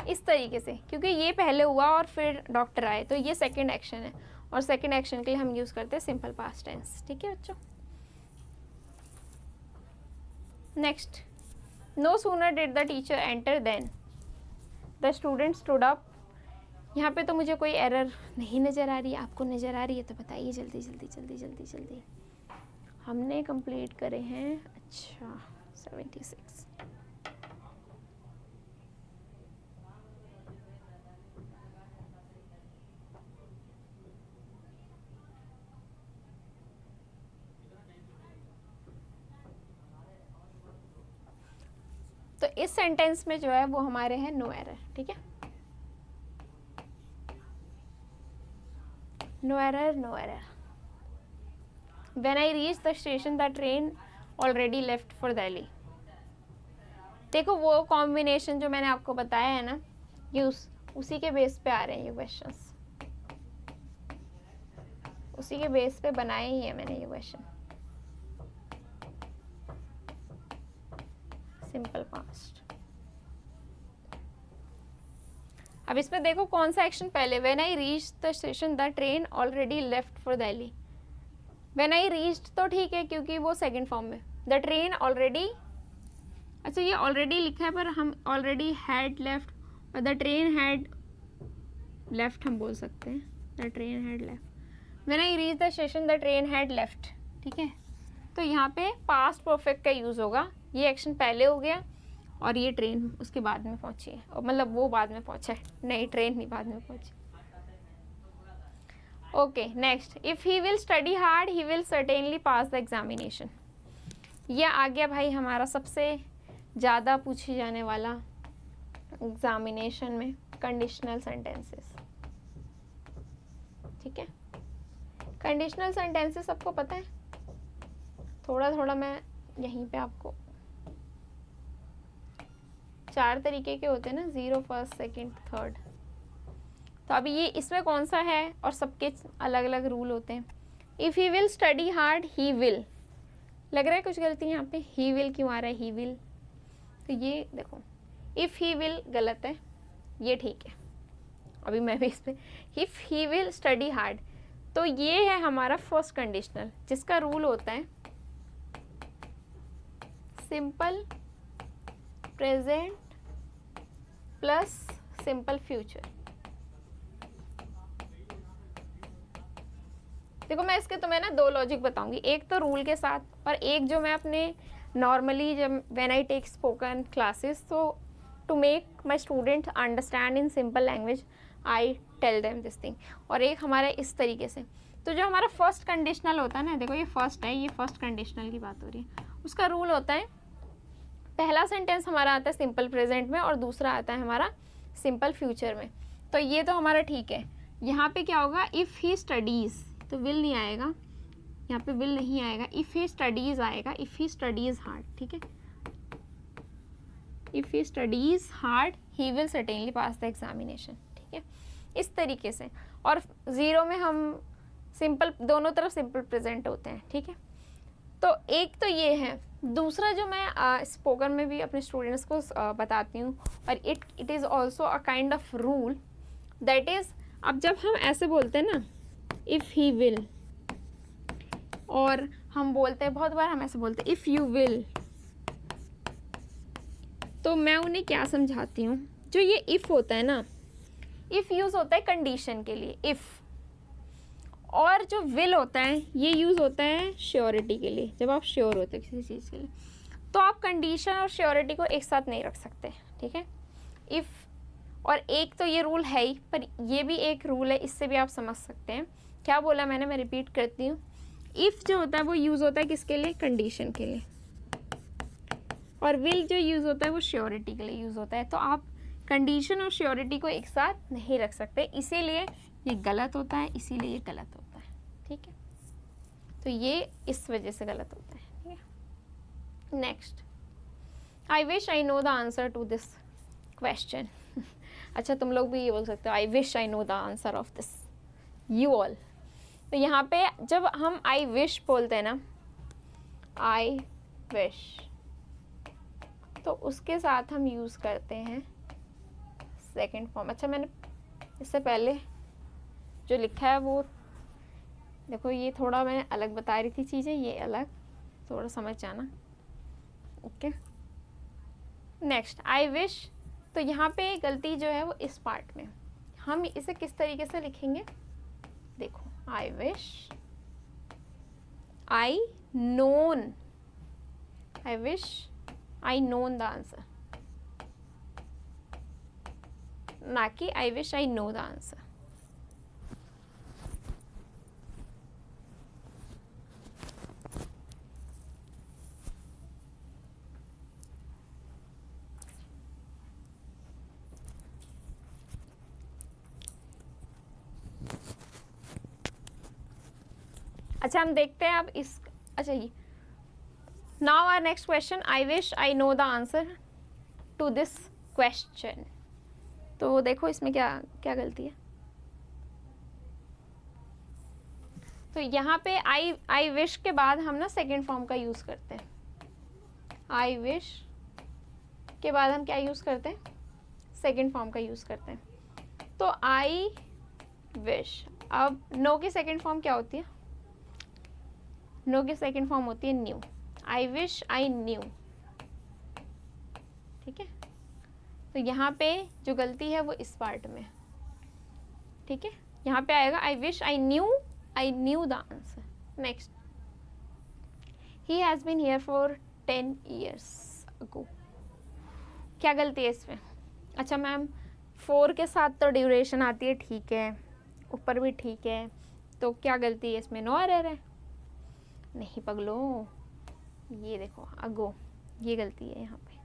इस तरीके से, क्योंकि ये पहले हुआ और फिर डॉक्टर आए, तो ये सेकंड एक्शन है, और सेकंड एक्शन के लिए हम यूज़ करते हैं सिंपल पास्ट टेंस, ठीक है बच्चों। Next, no sooner did the teacher enter then the student stood up. यहाँ पे तो मुझे कोई एरर नहीं नज़र आ रही है, आपको नज़र आ रही है तो बताइए जल्दी जल्दी जल्दी जल्दी जल्दी। हमने कंप्लीट करे हैं, अच्छा 76। तो इस सेंटेंस में जो है वो हमारे हैं नो एरर, ठीक है, no error no error. When I reach the station the train already left for Delhi. देखो वो कॉम्बिनेशन जो मैंने आपको बताया है ना, ये उसी के बेस पे आ रहे हैं ये क्वेश्चंस। उसी के बेस पे बनाया ही है मैंने ये क्वेश्चन। Simple past. अब इसमें देखो कौन सा एक्शन पहले, when I reach the station the train already left for Delhi. When I reached तो ठीक है क्योंकि वो सेकंड फॉर्म में, द ट्रेन ऑलरेडी, अच्छा ये ऑलरेडी लिखा है पर हम ऑलरेडी हैड लेफ्ट, और द ट्रेन हैड लेफ्ट हम बोल सकते हैं, the train had left. When I reach the station the train had left, ठीक है। तो यहाँ पे पास्ट परफेक्ट का यूज़ होगा, ये एक्शन पहले हो गया और ये ट्रेन उसके बाद में पहुंची है, और मतलब वो बाद में पहुंचा है, नहीं ट्रेन नहीं बाद में पहुंची। Okay next, if he will study hard he will certainly pass the examination. यह आ गया भाई हमारा सबसे ज़्यादा पूछे जाने वाला एग्जामिनेशन में कंडीशनल सेंटेंसेस, ठीक है। कंडीशनल सेंटेंसेस सबको पता है, थोड़ा थोड़ा मैं यहीं पे आपको, 4 तरीके के होते हैं ना, 0, फर्स्ट, सेकंड, थर्ड। तो अभी ये इसमें कौन सा है और सबके अलग अलग रूल होते हैं। If he will study hard he will, लग रहा है कुछ गलती है यहाँ पे, ही विल क्यों आ रहा है, ही विल। तो ये देखो इफ़ ही विल गलत है, ये ठीक है। अभी मैं भी इस पर, if he will study hard, तो ये है हमारा फर्स्ट कंडीशनल जिसका रूल होता है simple present plus simple future. देखो मैं इसके तुम्हें ना 2 लॉजिक बताऊंगी, एक तो रूल के साथ और एक जो मैं अपने नॉर्मली जब when I take spoken classes, तो to make my student understand in simple language I tell them this thing. और एक हमारा इस तरीके से, तो जो हमारा फर्स्ट कंडीशनल होता है ना, देखो ये फर्स्ट है, ये फर्स्ट कंडीशनल की बात हो रही है, उसका रूल होता है पहला सेंटेंस हमारा आता है सिंपल प्रेजेंट में और दूसरा आता है हमारा सिंपल फ्यूचर में। तो ये तो हमारा ठीक है। यहाँ पे क्या होगा, इफ़ ही स्टडीज़, तो विल नहीं आएगा, यहाँ पे विल नहीं आएगा, इफ़ ही स्टडीज़ आएगा, इफ़ ही स्टडीज़ हार्ड, ठीक है। If he studies hard he will certainly pass the examination, ठीक है, इस तरीके से। और 0 में हम सिंपल, दोनों तरफ सिंपल प्रेजेंट होते हैं, ठीक है। तो एक तो ये है। दूसरा जो मैं स्पोकन में भी अपने स्टूडेंट्स को बताती हूँ, और it is also a kind of rule, that is, अब जब हम ऐसे बोलते हैं ना इफ़ ही विल, और हम बोलते हैं बहुत बार हम ऐसे बोलते हैं इफ़ यू विल, तो मैं उन्हें क्या समझाती हूँ, जो ये इफ़ होता है ना, इफ़ यूज़ होता है कंडीशन के लिए इफ़, और जो विल होता है ये यूज़ होता है श्योरिटी के लिए, जब आप श्योर होते हो किसी चीज़ के लिए। तो आप कंडीशन और श्योरिटी को एक साथ नहीं रख सकते, ठीक है। इफ़, और एक तो ये रूल है ही, पर ये भी एक रूल है, इससे भी आप समझ सकते हैं। क्या बोला मैंने, मैं रिपीट करती हूँ। इफ़ जो होता है वो यूज़ होता है किसके लिए, कंडीशन के लिए, और विल जो यूज़ होता है वो श्योरिटी के लिए यूज़ होता है। तो आप कंडीशन और श्योरिटी को एक साथ नहीं रख सकते, इसीलिए ये गलत होता है, इसीलिए ये गलत होता है, ठीक है। तो ये इस वजह से गलत होता है, ठीक है। Next, I wish I know the answer to this question. अच्छा तुम लोग भी ये बोल सकते हो, I wish I know the answer of this, you all. तो यहाँ पे जब हम आई विश बोलते हैं ना, आई विश, तो उसके साथ हम यूज़ करते हैं सेकंड फॉर्म। अच्छा मैंने इससे पहले जो लिखा है वो देखो, ये थोड़ा मैं अलग बता रही थी चीज़ें, ये अलग, थोड़ा समझ जाना, ओके। नेक्स्ट, आई विश, तो यहाँ पे गलती जो है वो इस पार्ट में, हम इसे किस तरीके से लिखेंगे, देखो I wish I known, I wish I known the answer, ना कि I wish I know the answer. अच्छा हम देखते हैं अब इस, अच्छा ये, now our next question, I wish I know the answer to this question. तो देखो इसमें क्या क्या गलती है, तो यहाँ पे आई विश के बाद हम ना सेकेंड फॉर्म का यूज़ करते हैं। आई विश के बाद हम क्या यूज़ करते हैं? सेकेंड फॉर्म का यूज़ करते हैं। तो आई विश। अब नो की सेकेंड फॉर्म क्या होती है? नो की सेकेंड फॉर्म होती है new. I wish I new. ठीक है, तो यहाँ पे जो गलती है वो इस पार्ट में। ठीक है, यहाँ पे आएगा I wish I knew the answer. Next, he has been here for 10 years ago। क्या गलती है इसमें? अच्छा मैम, 4 के साथ तो ड्यूरेशन आती है, ठीक है, ऊपर भी ठीक है, तो क्या गलती है इसमें? नो एरर है? नहीं पगलो, ये देखो अगो, ये गलती है, यहाँ पे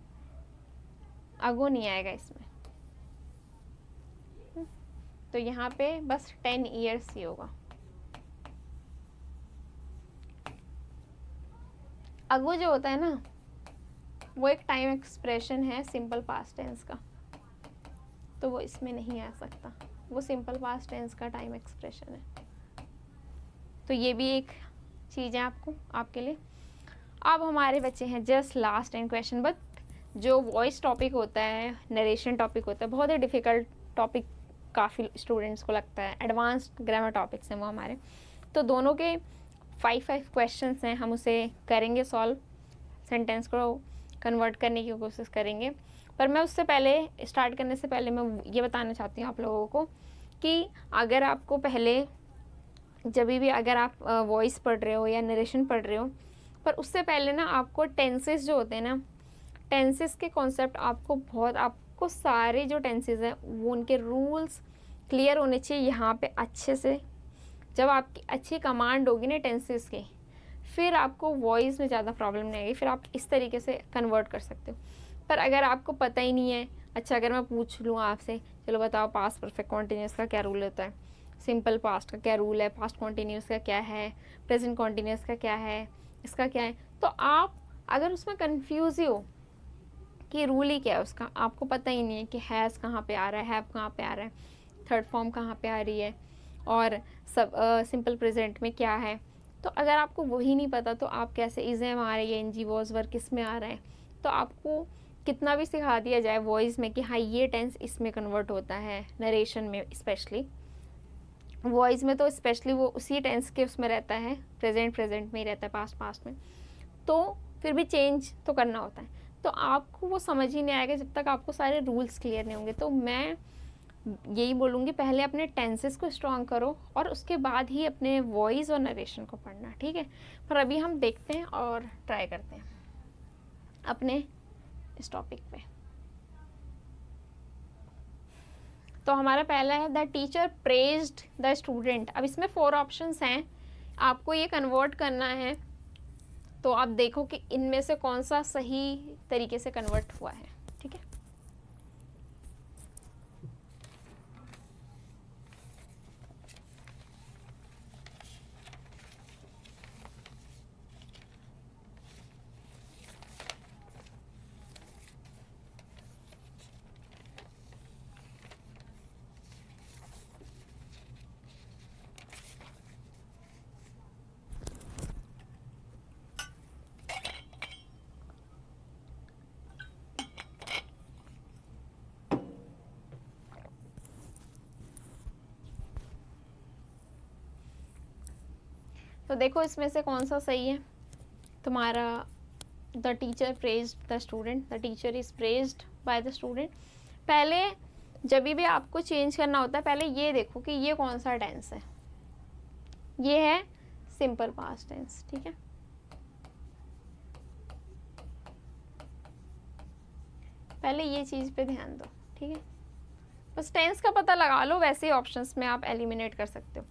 अगो नहीं आएगा इसमें। तो यहाँ पे बस 10 years ही होगा। अगो जो होता है ना, वो एक टाइम एक्सप्रेशन है सिंपल पास्ट टेंस का, तो वो इसमें नहीं आ सकता। वो सिंपल पास्ट टेंस का टाइम एक्सप्रेशन है। तो ये भी एक चीज़ है आपके लिए। अब हमारे बच्चे हैं जस्ट लास्ट 10 क्वेश्चन। बट जो वॉइस टॉपिक होता है, नरेशन टॉपिक होता है, बहुत ही डिफ़िकल्ट टॉपिक काफ़ी स्टूडेंट्स को लगता है। एडवांस्ड ग्रामर टॉपिक्स हैं वो हमारे। तो दोनों के 5 क्वेश्चंस हैं, हम उसे करेंगे सॉल्व, सेंटेंस को कन्वर्ट करने की कोशिश करेंगे। पर मैं उससे पहले, स्टार्ट करने से पहले मैं ये बताना चाहती हूँ आप लोगों को कि अगर आपको पहले जब भी अगर आप वॉइस पढ़ रहे हो या नरेशन पढ़ रहे हो, पर उससे पहले ना आपको टेंसेस जो होते हैं ना, टेंसेस के कॉन्सेप्ट आपको सारे जो टेंसेस हैं वो उनके रूल्स क्लियर होने चाहिए यहाँ पे अच्छे से। जब आपकी अच्छी कमांड होगी ना टेंसेस की, फिर आपको वॉइस में ज़्यादा प्रॉब्लम नहीं आएगी, फिर आप इस तरीके से कन्वर्ट कर सकते हो। पर अगर आपको पता ही नहीं है, अच्छा अगर मैं पूछ लूँ आपसे, चलो बताओ पास्ट परफेक्ट कॉन्टिन्यूस का क्या रूल होता है, सिंपल पास्ट का क्या रूल है, पास्ट कॉन्टिन्यूस का क्या है, प्रेजेंट कॉन्टिन्यूस का क्या है, इसका क्या है, तो आप अगर उसमें कन्फ्यूज ही हो कि रूल ही क्या है उसका, आपको पता ही नहीं है कि हैज़ कहाँ पे आ रहा है, हैव कहाँ पे आ रहा है, थर्ड फॉर्म कहाँ पे आ रही है, और सब सिंपल प्रेजेंट में क्या है, तो अगर आपको वही नहीं पता तो आप कैसे इज़ एम आ रही है, एन जी वॉज वर्क किस में आ रहा है, तो आपको कितना भी सिखा दिया जाए वॉइस में कि हाँ ये टेंस इसमें कन्वर्ट होता है, नरेशन में स्पेशली, वॉइस में तो स्पेशली वो उसी टेंस के उसमें रहता है, प्रेजेंट में ही रहता है, पास्ट में, तो फिर भी चेंज तो करना होता है। तो आपको वो समझ ही नहीं आएगा जब तक आपको सारे रूल्स क्लियर नहीं होंगे। तो मैं यही बोलूँगी, पहले अपने टेंसेस को स्ट्रॉन्ग करो और उसके बाद ही अपने वॉइस और नरेशन को पढ़ना, ठीक है। पर अभी हम देखते हैं और ट्राई करते हैं अपने इस टॉपिक पे। तो हमारा पहला है the teacher praised the student. अब इसमें 4 ऑप्शंस हैं, आपको ये कन्वर्ट करना है, तो आप देखो कि इनमें से कौन सा सही तरीके से कन्वर्ट हुआ है, ठीक है। तो देखो इसमें से कौन सा सही है तुम्हारा। The teacher praised the student, the teacher is praised by the student. पहले जब भी आपको चेंज करना होता है, पहले ये देखो कि ये कौन सा टेंस है। ये है सिंपल पास्ट टेंस, ठीक है। पहले ये चीज़ पे ध्यान दो, ठीक है। बस टेंस का पता लगा लो, वैसे ही ऑप्शंस में आप एलिमिनेट कर सकते हो।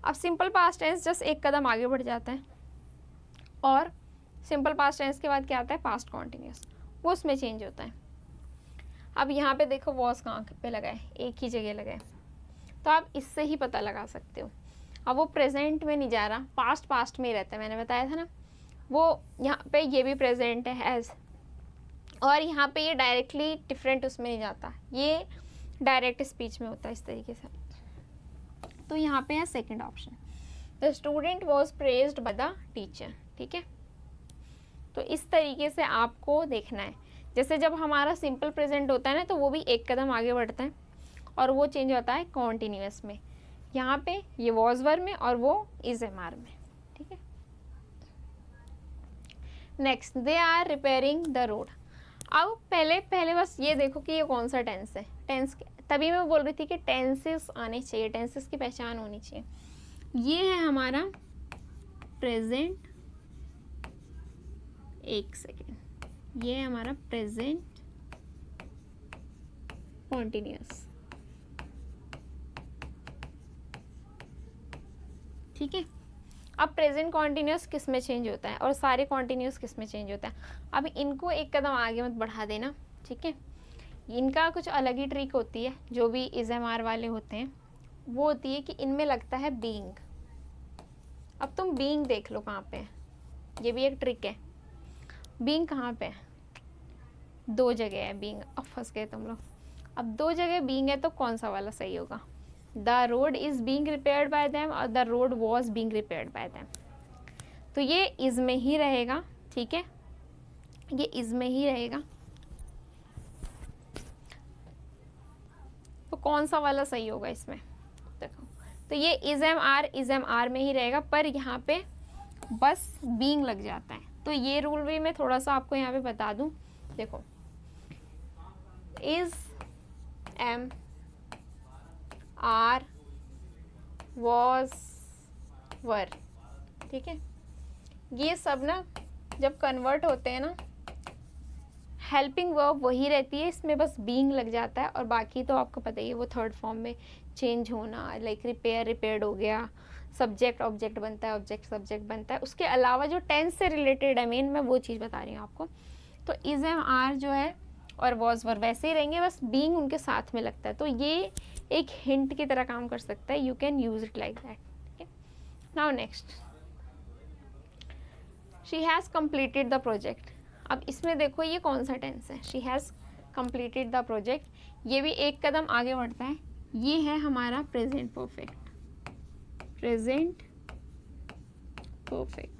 अब सिंपल पास्ट टेंस जस्ट एक कदम आगे बढ़ जाता है, और सिंपल पास्ट टेंस के बाद क्या आता है, पास्ट कॉन्टिन्यूस, वो उसमें चेंज होता है। अब यहाँ पे देखो वॉज कहाँ पे लगाए, एक ही जगह लगाए, तो आप इससे ही पता लगा सकते हो। अब वो प्रेजेंट में नहीं जा रहा, पास्ट में ही रहता है, मैंने बताया था ना। वो यहाँ पे ये भी प्रेजेंट है हैज़, और यहाँ पे ये डायरेक्टली डिफरेंट उसमें नहीं जाता, ये डायरेक्ट स्पीच में होता है इस तरीके से। तो यहाँ पे है second option, the the student was praised by the teacher. ठीक है, तो इस तरीके से आपको देखना है। जैसे जब हमारा सिंपल प्रेजेंट होता है ना, तो वो भी एक कदम आगे बढ़ता है और वो चेंज होता है कॉन्टिन्यूअस में। यहाँ पे ये वॉज वर्ब में और वो इज एमआर में। ठीक है, next, they are repairing the road. अब पहले बस ये देखो कि ये कौन सा टेंस है। टेंस तभी मैं बोल रही थी कि टेंसेस आने चाहिए, टेंसेस की पहचान होनी चाहिए। ये है हमारा प्रेजेंट, एक सेकेंड, ये है हमारा प्रेजेंट कॉन्टिन्यूअस। ठीक है, अब प्रेजेंट कॉन्टिन्यूअस किस में चेंज होता है और सारे कॉन्टिन्यूअस किस में चेंज होता है। अब इनको एक कदम आगे मत बढ़ा देना। ठीक है, इनका कुछ अलग ही ट्रिक होती है। जो भी इज एम आर वाले होते हैं वो होती है कि इनमें लगता है बीइंग। अब तुम बीइंग देख लो कहाँ पे है, ये भी एक ट्रिक है। बीइंग कहाँ पे है, दो जगह है बीइंग। अब फंस गए तुम लोग। अब दो जगह बीइंग है तो कौन सा वाला सही होगा। The road is being repaired by them और the road was being repaired by them. तो ये इज में ही रहेगा। ठीक है, ये इज में ही रहेगा। तो कौन सा वाला सही होगा इसमें, देखो। तो ये इज एम आर में ही रहेगा, पर यहाँ पे बस बीइंग लग जाता है। तो ये रूल भी मैं थोड़ा सा आपको यहाँ पे बता दूं। देखो, is am are was were. ठीक है, ये सब ना जब कन्वर्ट होते हैं ना, हेल्पिंग वर्ब वही रहती है, इसमें बस बीइंग लग जाता है और बाकी तो आपको पता ही है वो थर्ड फॉर्म में चेंज होना। लाइक रिपेयर्ड हो गया, सब्जेक्ट ऑब्जेक्ट बनता है, ऑब्जेक्ट सब्जेक्ट बनता है। उसके अलावा जो टेंस से रिलेटेड है मेन, मैं वो चीज़ बता रही हूँ आपको। तो इज एम आर जो है और वॉज वर वैसे ही रहेंगे, बस बीइंग उनके साथ में लगता है। तो ये एक हिंट की तरह काम कर सकता है। You can use it like that. ठीक है, now next, she has completed the project. अब इसमें देखो ये कौन सा टेंस है, she has completed the project. ये भी एक कदम आगे बढ़ता है। ये है हमारा प्रेजेंट परफेक्ट, प्रेजेंट परफेक्ट।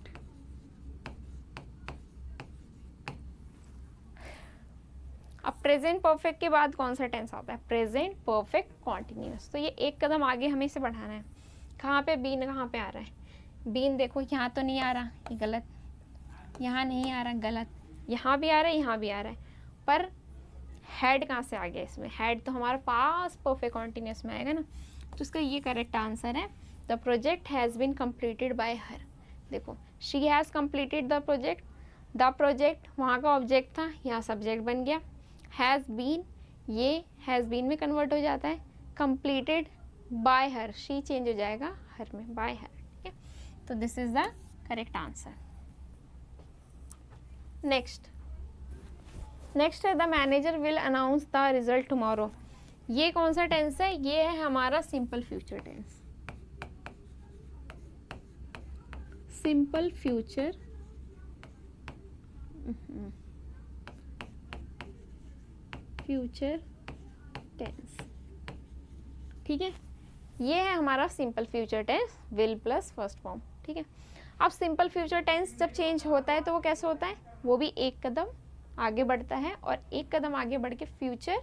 अब प्रेजेंट परफेक्ट के बाद कौन सा टेंस आता है, प्रेजेंट परफेक्ट कॉन्टिन्यूअस। तो ये एक कदम आगे हमें इसे बढ़ाना है। कहाँ पे बीन, कहाँ पे आ रहा है बीन, देखो यहाँ तो नहीं आ रहा, ये गलत, यहाँ नहीं आ रहा, गलत, यहाँ भी आ रहा है, यहाँ भी आ रहा है, पर हेड कहाँ से आ गया इसमें, हेड तो हमारा पास परफेक्ट कॉन्टिन्यूअस में आएगा ना। तो इसका ये करेक्ट आंसर है, the project has been completed by her. देखो, she has completed the project वहाँ का ऑब्जेक्ट था, यहाँ सब्जेक्ट बन गया। हैज़ बीन, ये हैज़ बीन में कन्वर्ट हो जाता है। Completed by her, she change हो जाएगा हर में, बाय हर। ठीक है, तो this is the correct answer. Next है the manager will announce the result tomorrow. ये कौन सा टेंस है, ये है हमारा simple future tense. Simple future tense. ठीक है, ये है हमारा simple future tense, will plus first form. ठीक है, अब सिंपल फ्यूचर टेंस जब चेंज होता है तो वो कैसे होता है, वो भी एक कदम आगे बढ़ता है और एक कदम आगे बढ़ के फ्यूचर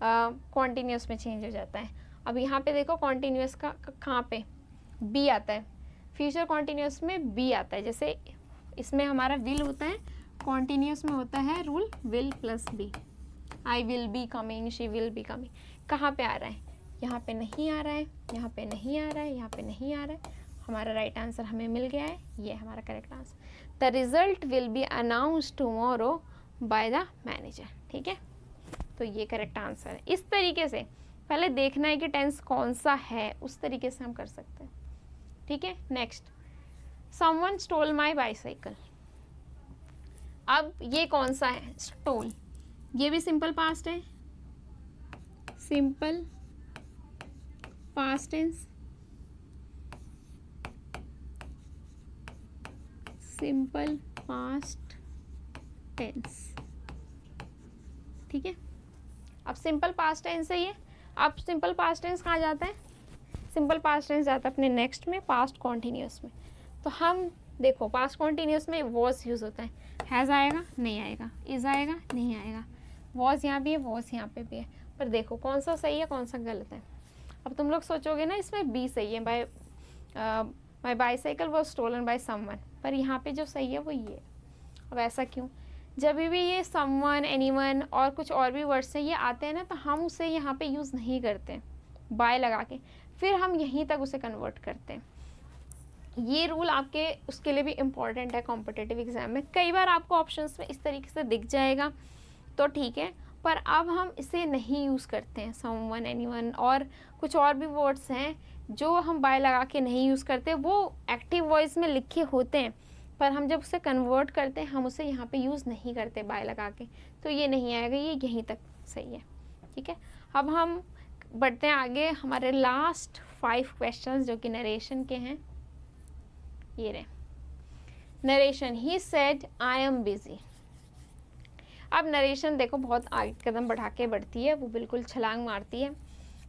कॉन्टिन्यूस में चेंज हो जाता है। अब यहाँ पे देखो कॉन्टिन्यूस का कहाँ पे बी आता है, फ्यूचर कॉन्टिन्यूस में बी आता है। जैसे इसमें हमारा विल होता है, कॉन्टिन्यूस में होता है rule will plus be. I will be coming, she will be coming. कहाँ पे आ रहा है, यहाँ पे नहीं आ रहा है, यहाँ पे नहीं आ रहा है, यहाँ पे नहीं आ रहा है। हमारा राइट आंसर हमें मिल गया है, ये हमारा correct answer. The result will be announced tomorrow by the manager. ठीक है, तो ये करेक्ट आंसर है। इस तरीके से पहले देखना है कि टेंस कौन सा है, उस तरीके से हम कर सकते हैं। ठीक है, next, someone stole my bicycle. अब ये कौन सा है, स्टोल, ये भी सिंपल पास्ट है, simple past tense, simple past tense. ठीक है, अब सिंपल पास्ट टेंस है ये। अब सिंपल पास्ट टेंस कहाँ जाता है, सिंपल पास्ट टेंस जाता है अपने नेक्स्ट में, पास्ट कॉन्टीन्यूस में। तो हम देखो पास्ट कॉन्टीन्यूस में वॉज यूज़ होता है, हैज़ आएगा नहीं आएगा, इज़ आएगा नहीं आएगा, वॉज यहाँ भी है, वॉज यहाँ पे भी है। पर देखो कौन सा सही है कौन सा गलत है। अब तुम लोग सोचोगे ना इसमें बी सही है, my bicycle was stolen by someone, पर यहाँ पे जो सही है वो ये। अब ऐसा क्यों? जब भी ये समवन, एनीवन और कुछ और भी वर्ड्स हैं ये आते हैं ना, तो हम उसे यहाँ पे यूज़ नहीं करते बाय लगा के, फिर हम यहीं तक उसे कन्वर्ट करते हैं। ये रूल आपके उसके लिए भी इम्पॉर्टेंट है कॉम्पिटिटिव एग्जाम में। कई बार आपको ऑप्शंस में इस तरीके से दिख जाएगा तो ठीक है, पर अब हम इसे नहीं यूज़ करते हैं। समवन, एनीवन और कुछ और भी वर्ड्स हैं जो हम बाय लगा के नहीं यूज़ करते, वो एक्टिव वॉइस में लिखे होते हैं, पर हम जब उसे कन्वर्ट करते हैं हम उसे यहाँ पे यूज़ नहीं करते बाय लगा के, तो ये नहीं आएगा, ये यहीं तक सही है। ठीक है, अब हम बढ़ते हैं आगे। हमारे लास्ट 5 क्वेश्चंस जो कि नरेशन के हैं, ये रहे। Narration, he said I am busy. अब नरेशन देखो बहुत आगे कदम बढ़ा के बढ़ती है, वो बिल्कुल छलांग मारती है।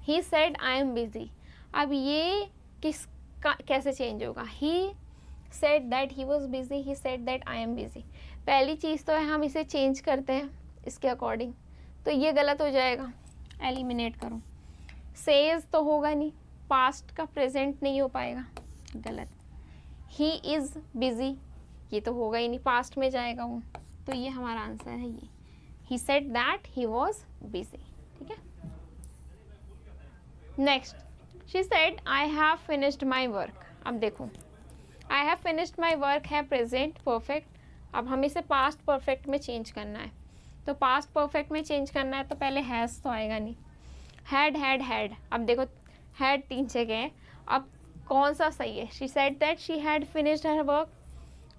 He said I am busy, अब ये कैसे चेंज होगा? He said that he was busy, he said that I am busy. पहली चीज़ तो है हम इसे चेंज करते हैं इसके अकॉर्डिंग, तो ये गलत हो जाएगा, एलिमिनेट करो। सेज तो होगा नहीं, पास्ट का प्रेजेंट नहीं हो पाएगा, गलत। ही इज़ बिजी, ये तो होगा ही नहीं, पास्ट में जाएगा वो, तो ये हमारा आंसर है ये। He said that he was busy. ठीक है, next, she said I have finished my work. अब देखो I have finished my work है प्रेजेंट परफेक्ट, अब हमें इसे पास्ट परफेक्ट में चेंज करना है, तो पास्ट परफेक्ट में चेंज करना है तो पहले हैज़ तो आएगा नहीं, हैड। अब देखो हैड 3 जगह है, अब कौन सा सही है? She said that she had finished her work,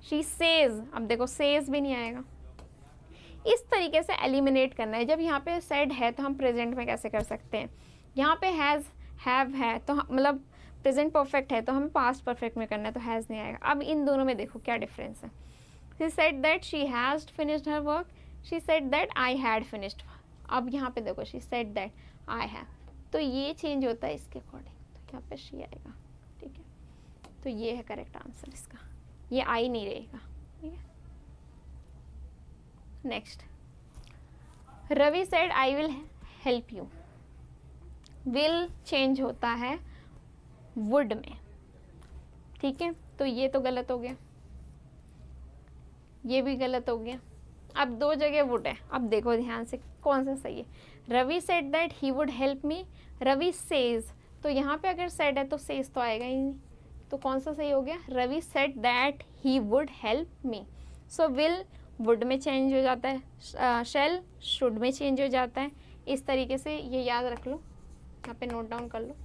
she says, अब देखो सेज भी नहीं आएगा। इस तरीके से एलिमिनेट करना है। जब यहाँ पे सेड है तो हम प्रेजेंट में कैसे कर सकते हैं? यहाँ पे हैज़, हैव है तो मतलब प्रेजेंट परफेक्ट है तो हमें पास्ट परफेक्ट में करना है, तो हैज़ नहीं आएगा। अब इन दोनों में देखो क्या डिफरेंस है। She said that she has finished her work, she said that I had finished. अब यहाँ पे देखो she said that I have, तो ये चेंज होता है इसके अकॉर्डिंग, तो यहाँ पे शी आएगा। ठीक है, तो ये है करेक्ट आंसर इसका, ये आई नहीं रहेगा। ठीक है, next, Ravi said I will help you. Will change होता है वुड में। ठीक है, तो ये तो गलत हो गया, ये भी गलत हो गया। अब 2 जगह वुड है, अब देखो ध्यान से कौन सा सही है। Ravi said that he would help me, Ravi says, तो यहाँ पे अगर सेड है तो सेज तो आएगा ही नहीं, तो कौन सा सही हो गया? Ravi said that he would help me. So will would में चेंज हो जाता है, शेल शुड में चेंज हो जाता है। इस तरीके से ये याद रख लो, यहाँ पे नोट डाउन कर लो,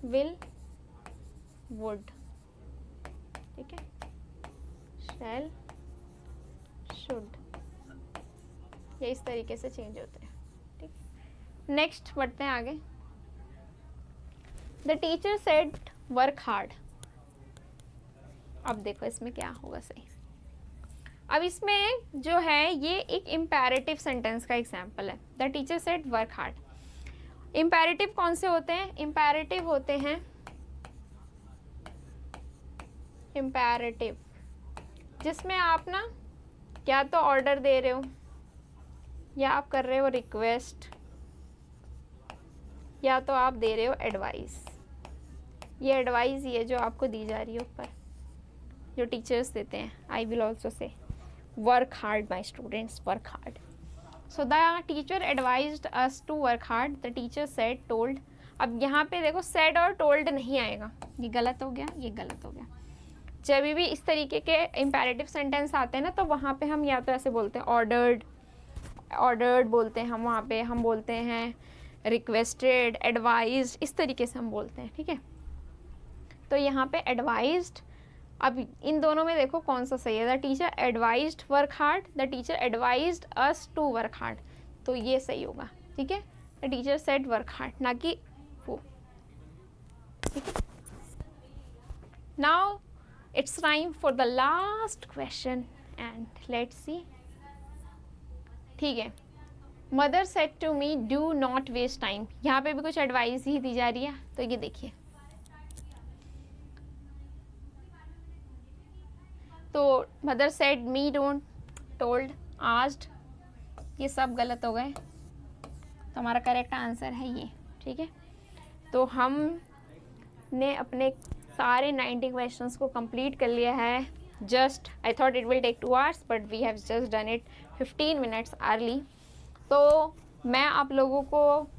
विल वुड। ठीक है, शेल शुड, ये इस तरीके से चेंज होते हैं। ठीक, नेक्स्ट बढ़ते हैं आगे। The teacher said work hard. अब देखो इसमें क्या होगा सही। अब इसमें जो है ये एक इम्पेरेटिव सेंटेंस का एग्जाम्पल है। The teacher said work hard. Imperative कौन से होते हैं? इम्पेरेटिव होते हैं, इम्पेरेटिव जिसमें आप ना क्या तो ऑर्डर दे रहे हो या आप कर रहे हो रिक्वेस्ट या तो आप दे रहे हो एडवाइस। ये एडवाइस ये जो आपको दी जा रही है ऊपर, जो टीचर्स देते हैं। I will also say work hard my students, work hard. So the teacher advised us to work hard, the teacher said, told. अब यहाँ पे देखो सेड और टोल्ड नहीं आएगा, ये गलत हो गया, ये गलत हो गया। जब भी इस तरीके के इम्पेरेटिव सेंटेंस आते हैं ना, तो वहाँ पे हम या तो ऐसे बोलते हैं ऑर्डर्ड, ऑर्डर्ड बोलते हैं हम, वहाँ पे हम बोलते हैं रिक्वेस्टेड, एडवाइज्ड, इस तरीके से हम बोलते हैं। ठीक है, तो यहाँ पे एडवाइज्ड। अब इन दोनों में देखो कौन सा सही है। The teacher advised work hard, the teacher advised us to work hard, तो ये सही होगा। ठीक है, the teacher said work hard, ना कि वो। ठीक है, now it's time for the last question and let's see. ठीक है, mother said to me do not waste time. यहाँ पे भी कुछ एडवाइस ही दी जा रही है, तो ये देखिए तो mother said, me, don't, told, asked, ये सब गलत हो गए। तो हमारा करेक्ट आंसर है ये, ठीक है। तो हमने अपने सारे 90 क्वेश्चंस को कंप्लीट कर लिया है। Just I thought it will take 2 hours but we have just done it 15 minutes early. तो मैं आप लोगों को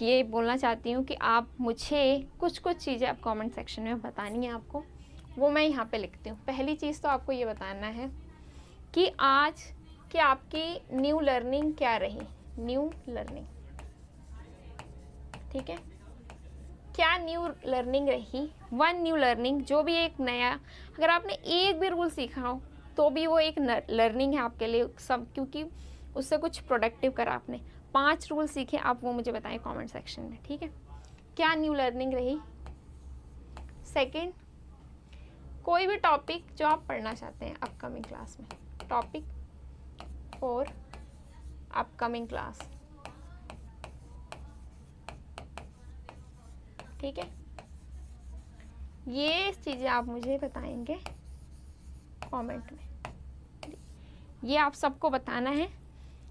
ये बोलना चाहती हूँ कि आप मुझे कुछ चीज़ें आप कमेंट सेक्शन में बतानी है आपको, वो मैं यहाँ पे लिखती हूँ। पहली चीज़ तो आपको ये बताना है कि आज कि आपकी न्यू लर्निंग क्या रही, न्यू लर्निंग, ठीक है। क्या न्यू लर्निंग रही? वन न्यू लर्निंग, जो भी एक नया, अगर आपने एक भी रूल सीखा हो तो भी वो एक लर्निंग है आपके लिए सब, क्योंकि उससे कुछ प्रोडक्टिव करा आपने। 5 रूल सीखे आप, वो मुझे बताएं कमेंट सेक्शन में, ठीक है। क्या न्यू लर्निंग रही? सेकंड, कोई भी टॉपिक जो आप पढ़ना चाहते हैं अपकमिंग क्लास में, टॉपिक फॉर अपकमिंग क्लास, ठीक है। ये चीज़ें आप मुझे बताएंगे कमेंट में, ये आप सबको बताना है,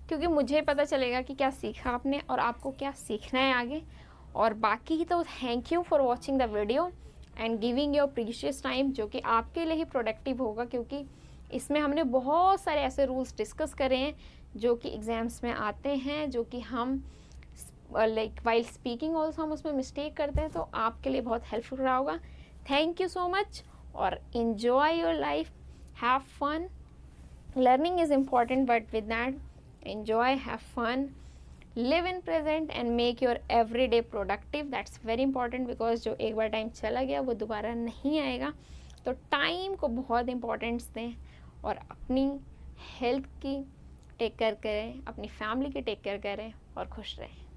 क्योंकि मुझे पता चलेगा कि क्या सीखा आपने और आपको क्या सीखना है आगे। और बाकी तो thank you for watching the video and giving your precious time, जो कि आपके लिए ही प्रोडक्टिव होगा, क्योंकि इसमें हमने बहुत सारे ऐसे रूल्स डिस्कस करे हैं जो कि एग्ज़ाम्स में आते हैं, जो कि हम लाइक वाइल स्पीकिंग ऑल्सो हम उसमें मिस्टेक करते हैं, तो आपके लिए बहुत हेल्पफुल रहा होगा। थैंक यू सो मच और enjoy your life, have fun. Learning is important, but with that, enjoy, have fun, live in present and make your everyday productive. That's very important because जो एक बार टाइम चला गया वो दोबारा नहीं आएगा। तो टाइम को बहुत इम्पोर्टेंस दें और अपनी हेल्थ की टेक केयर करें, अपनी फैमिली की टेक केयर करें और खुश रहें।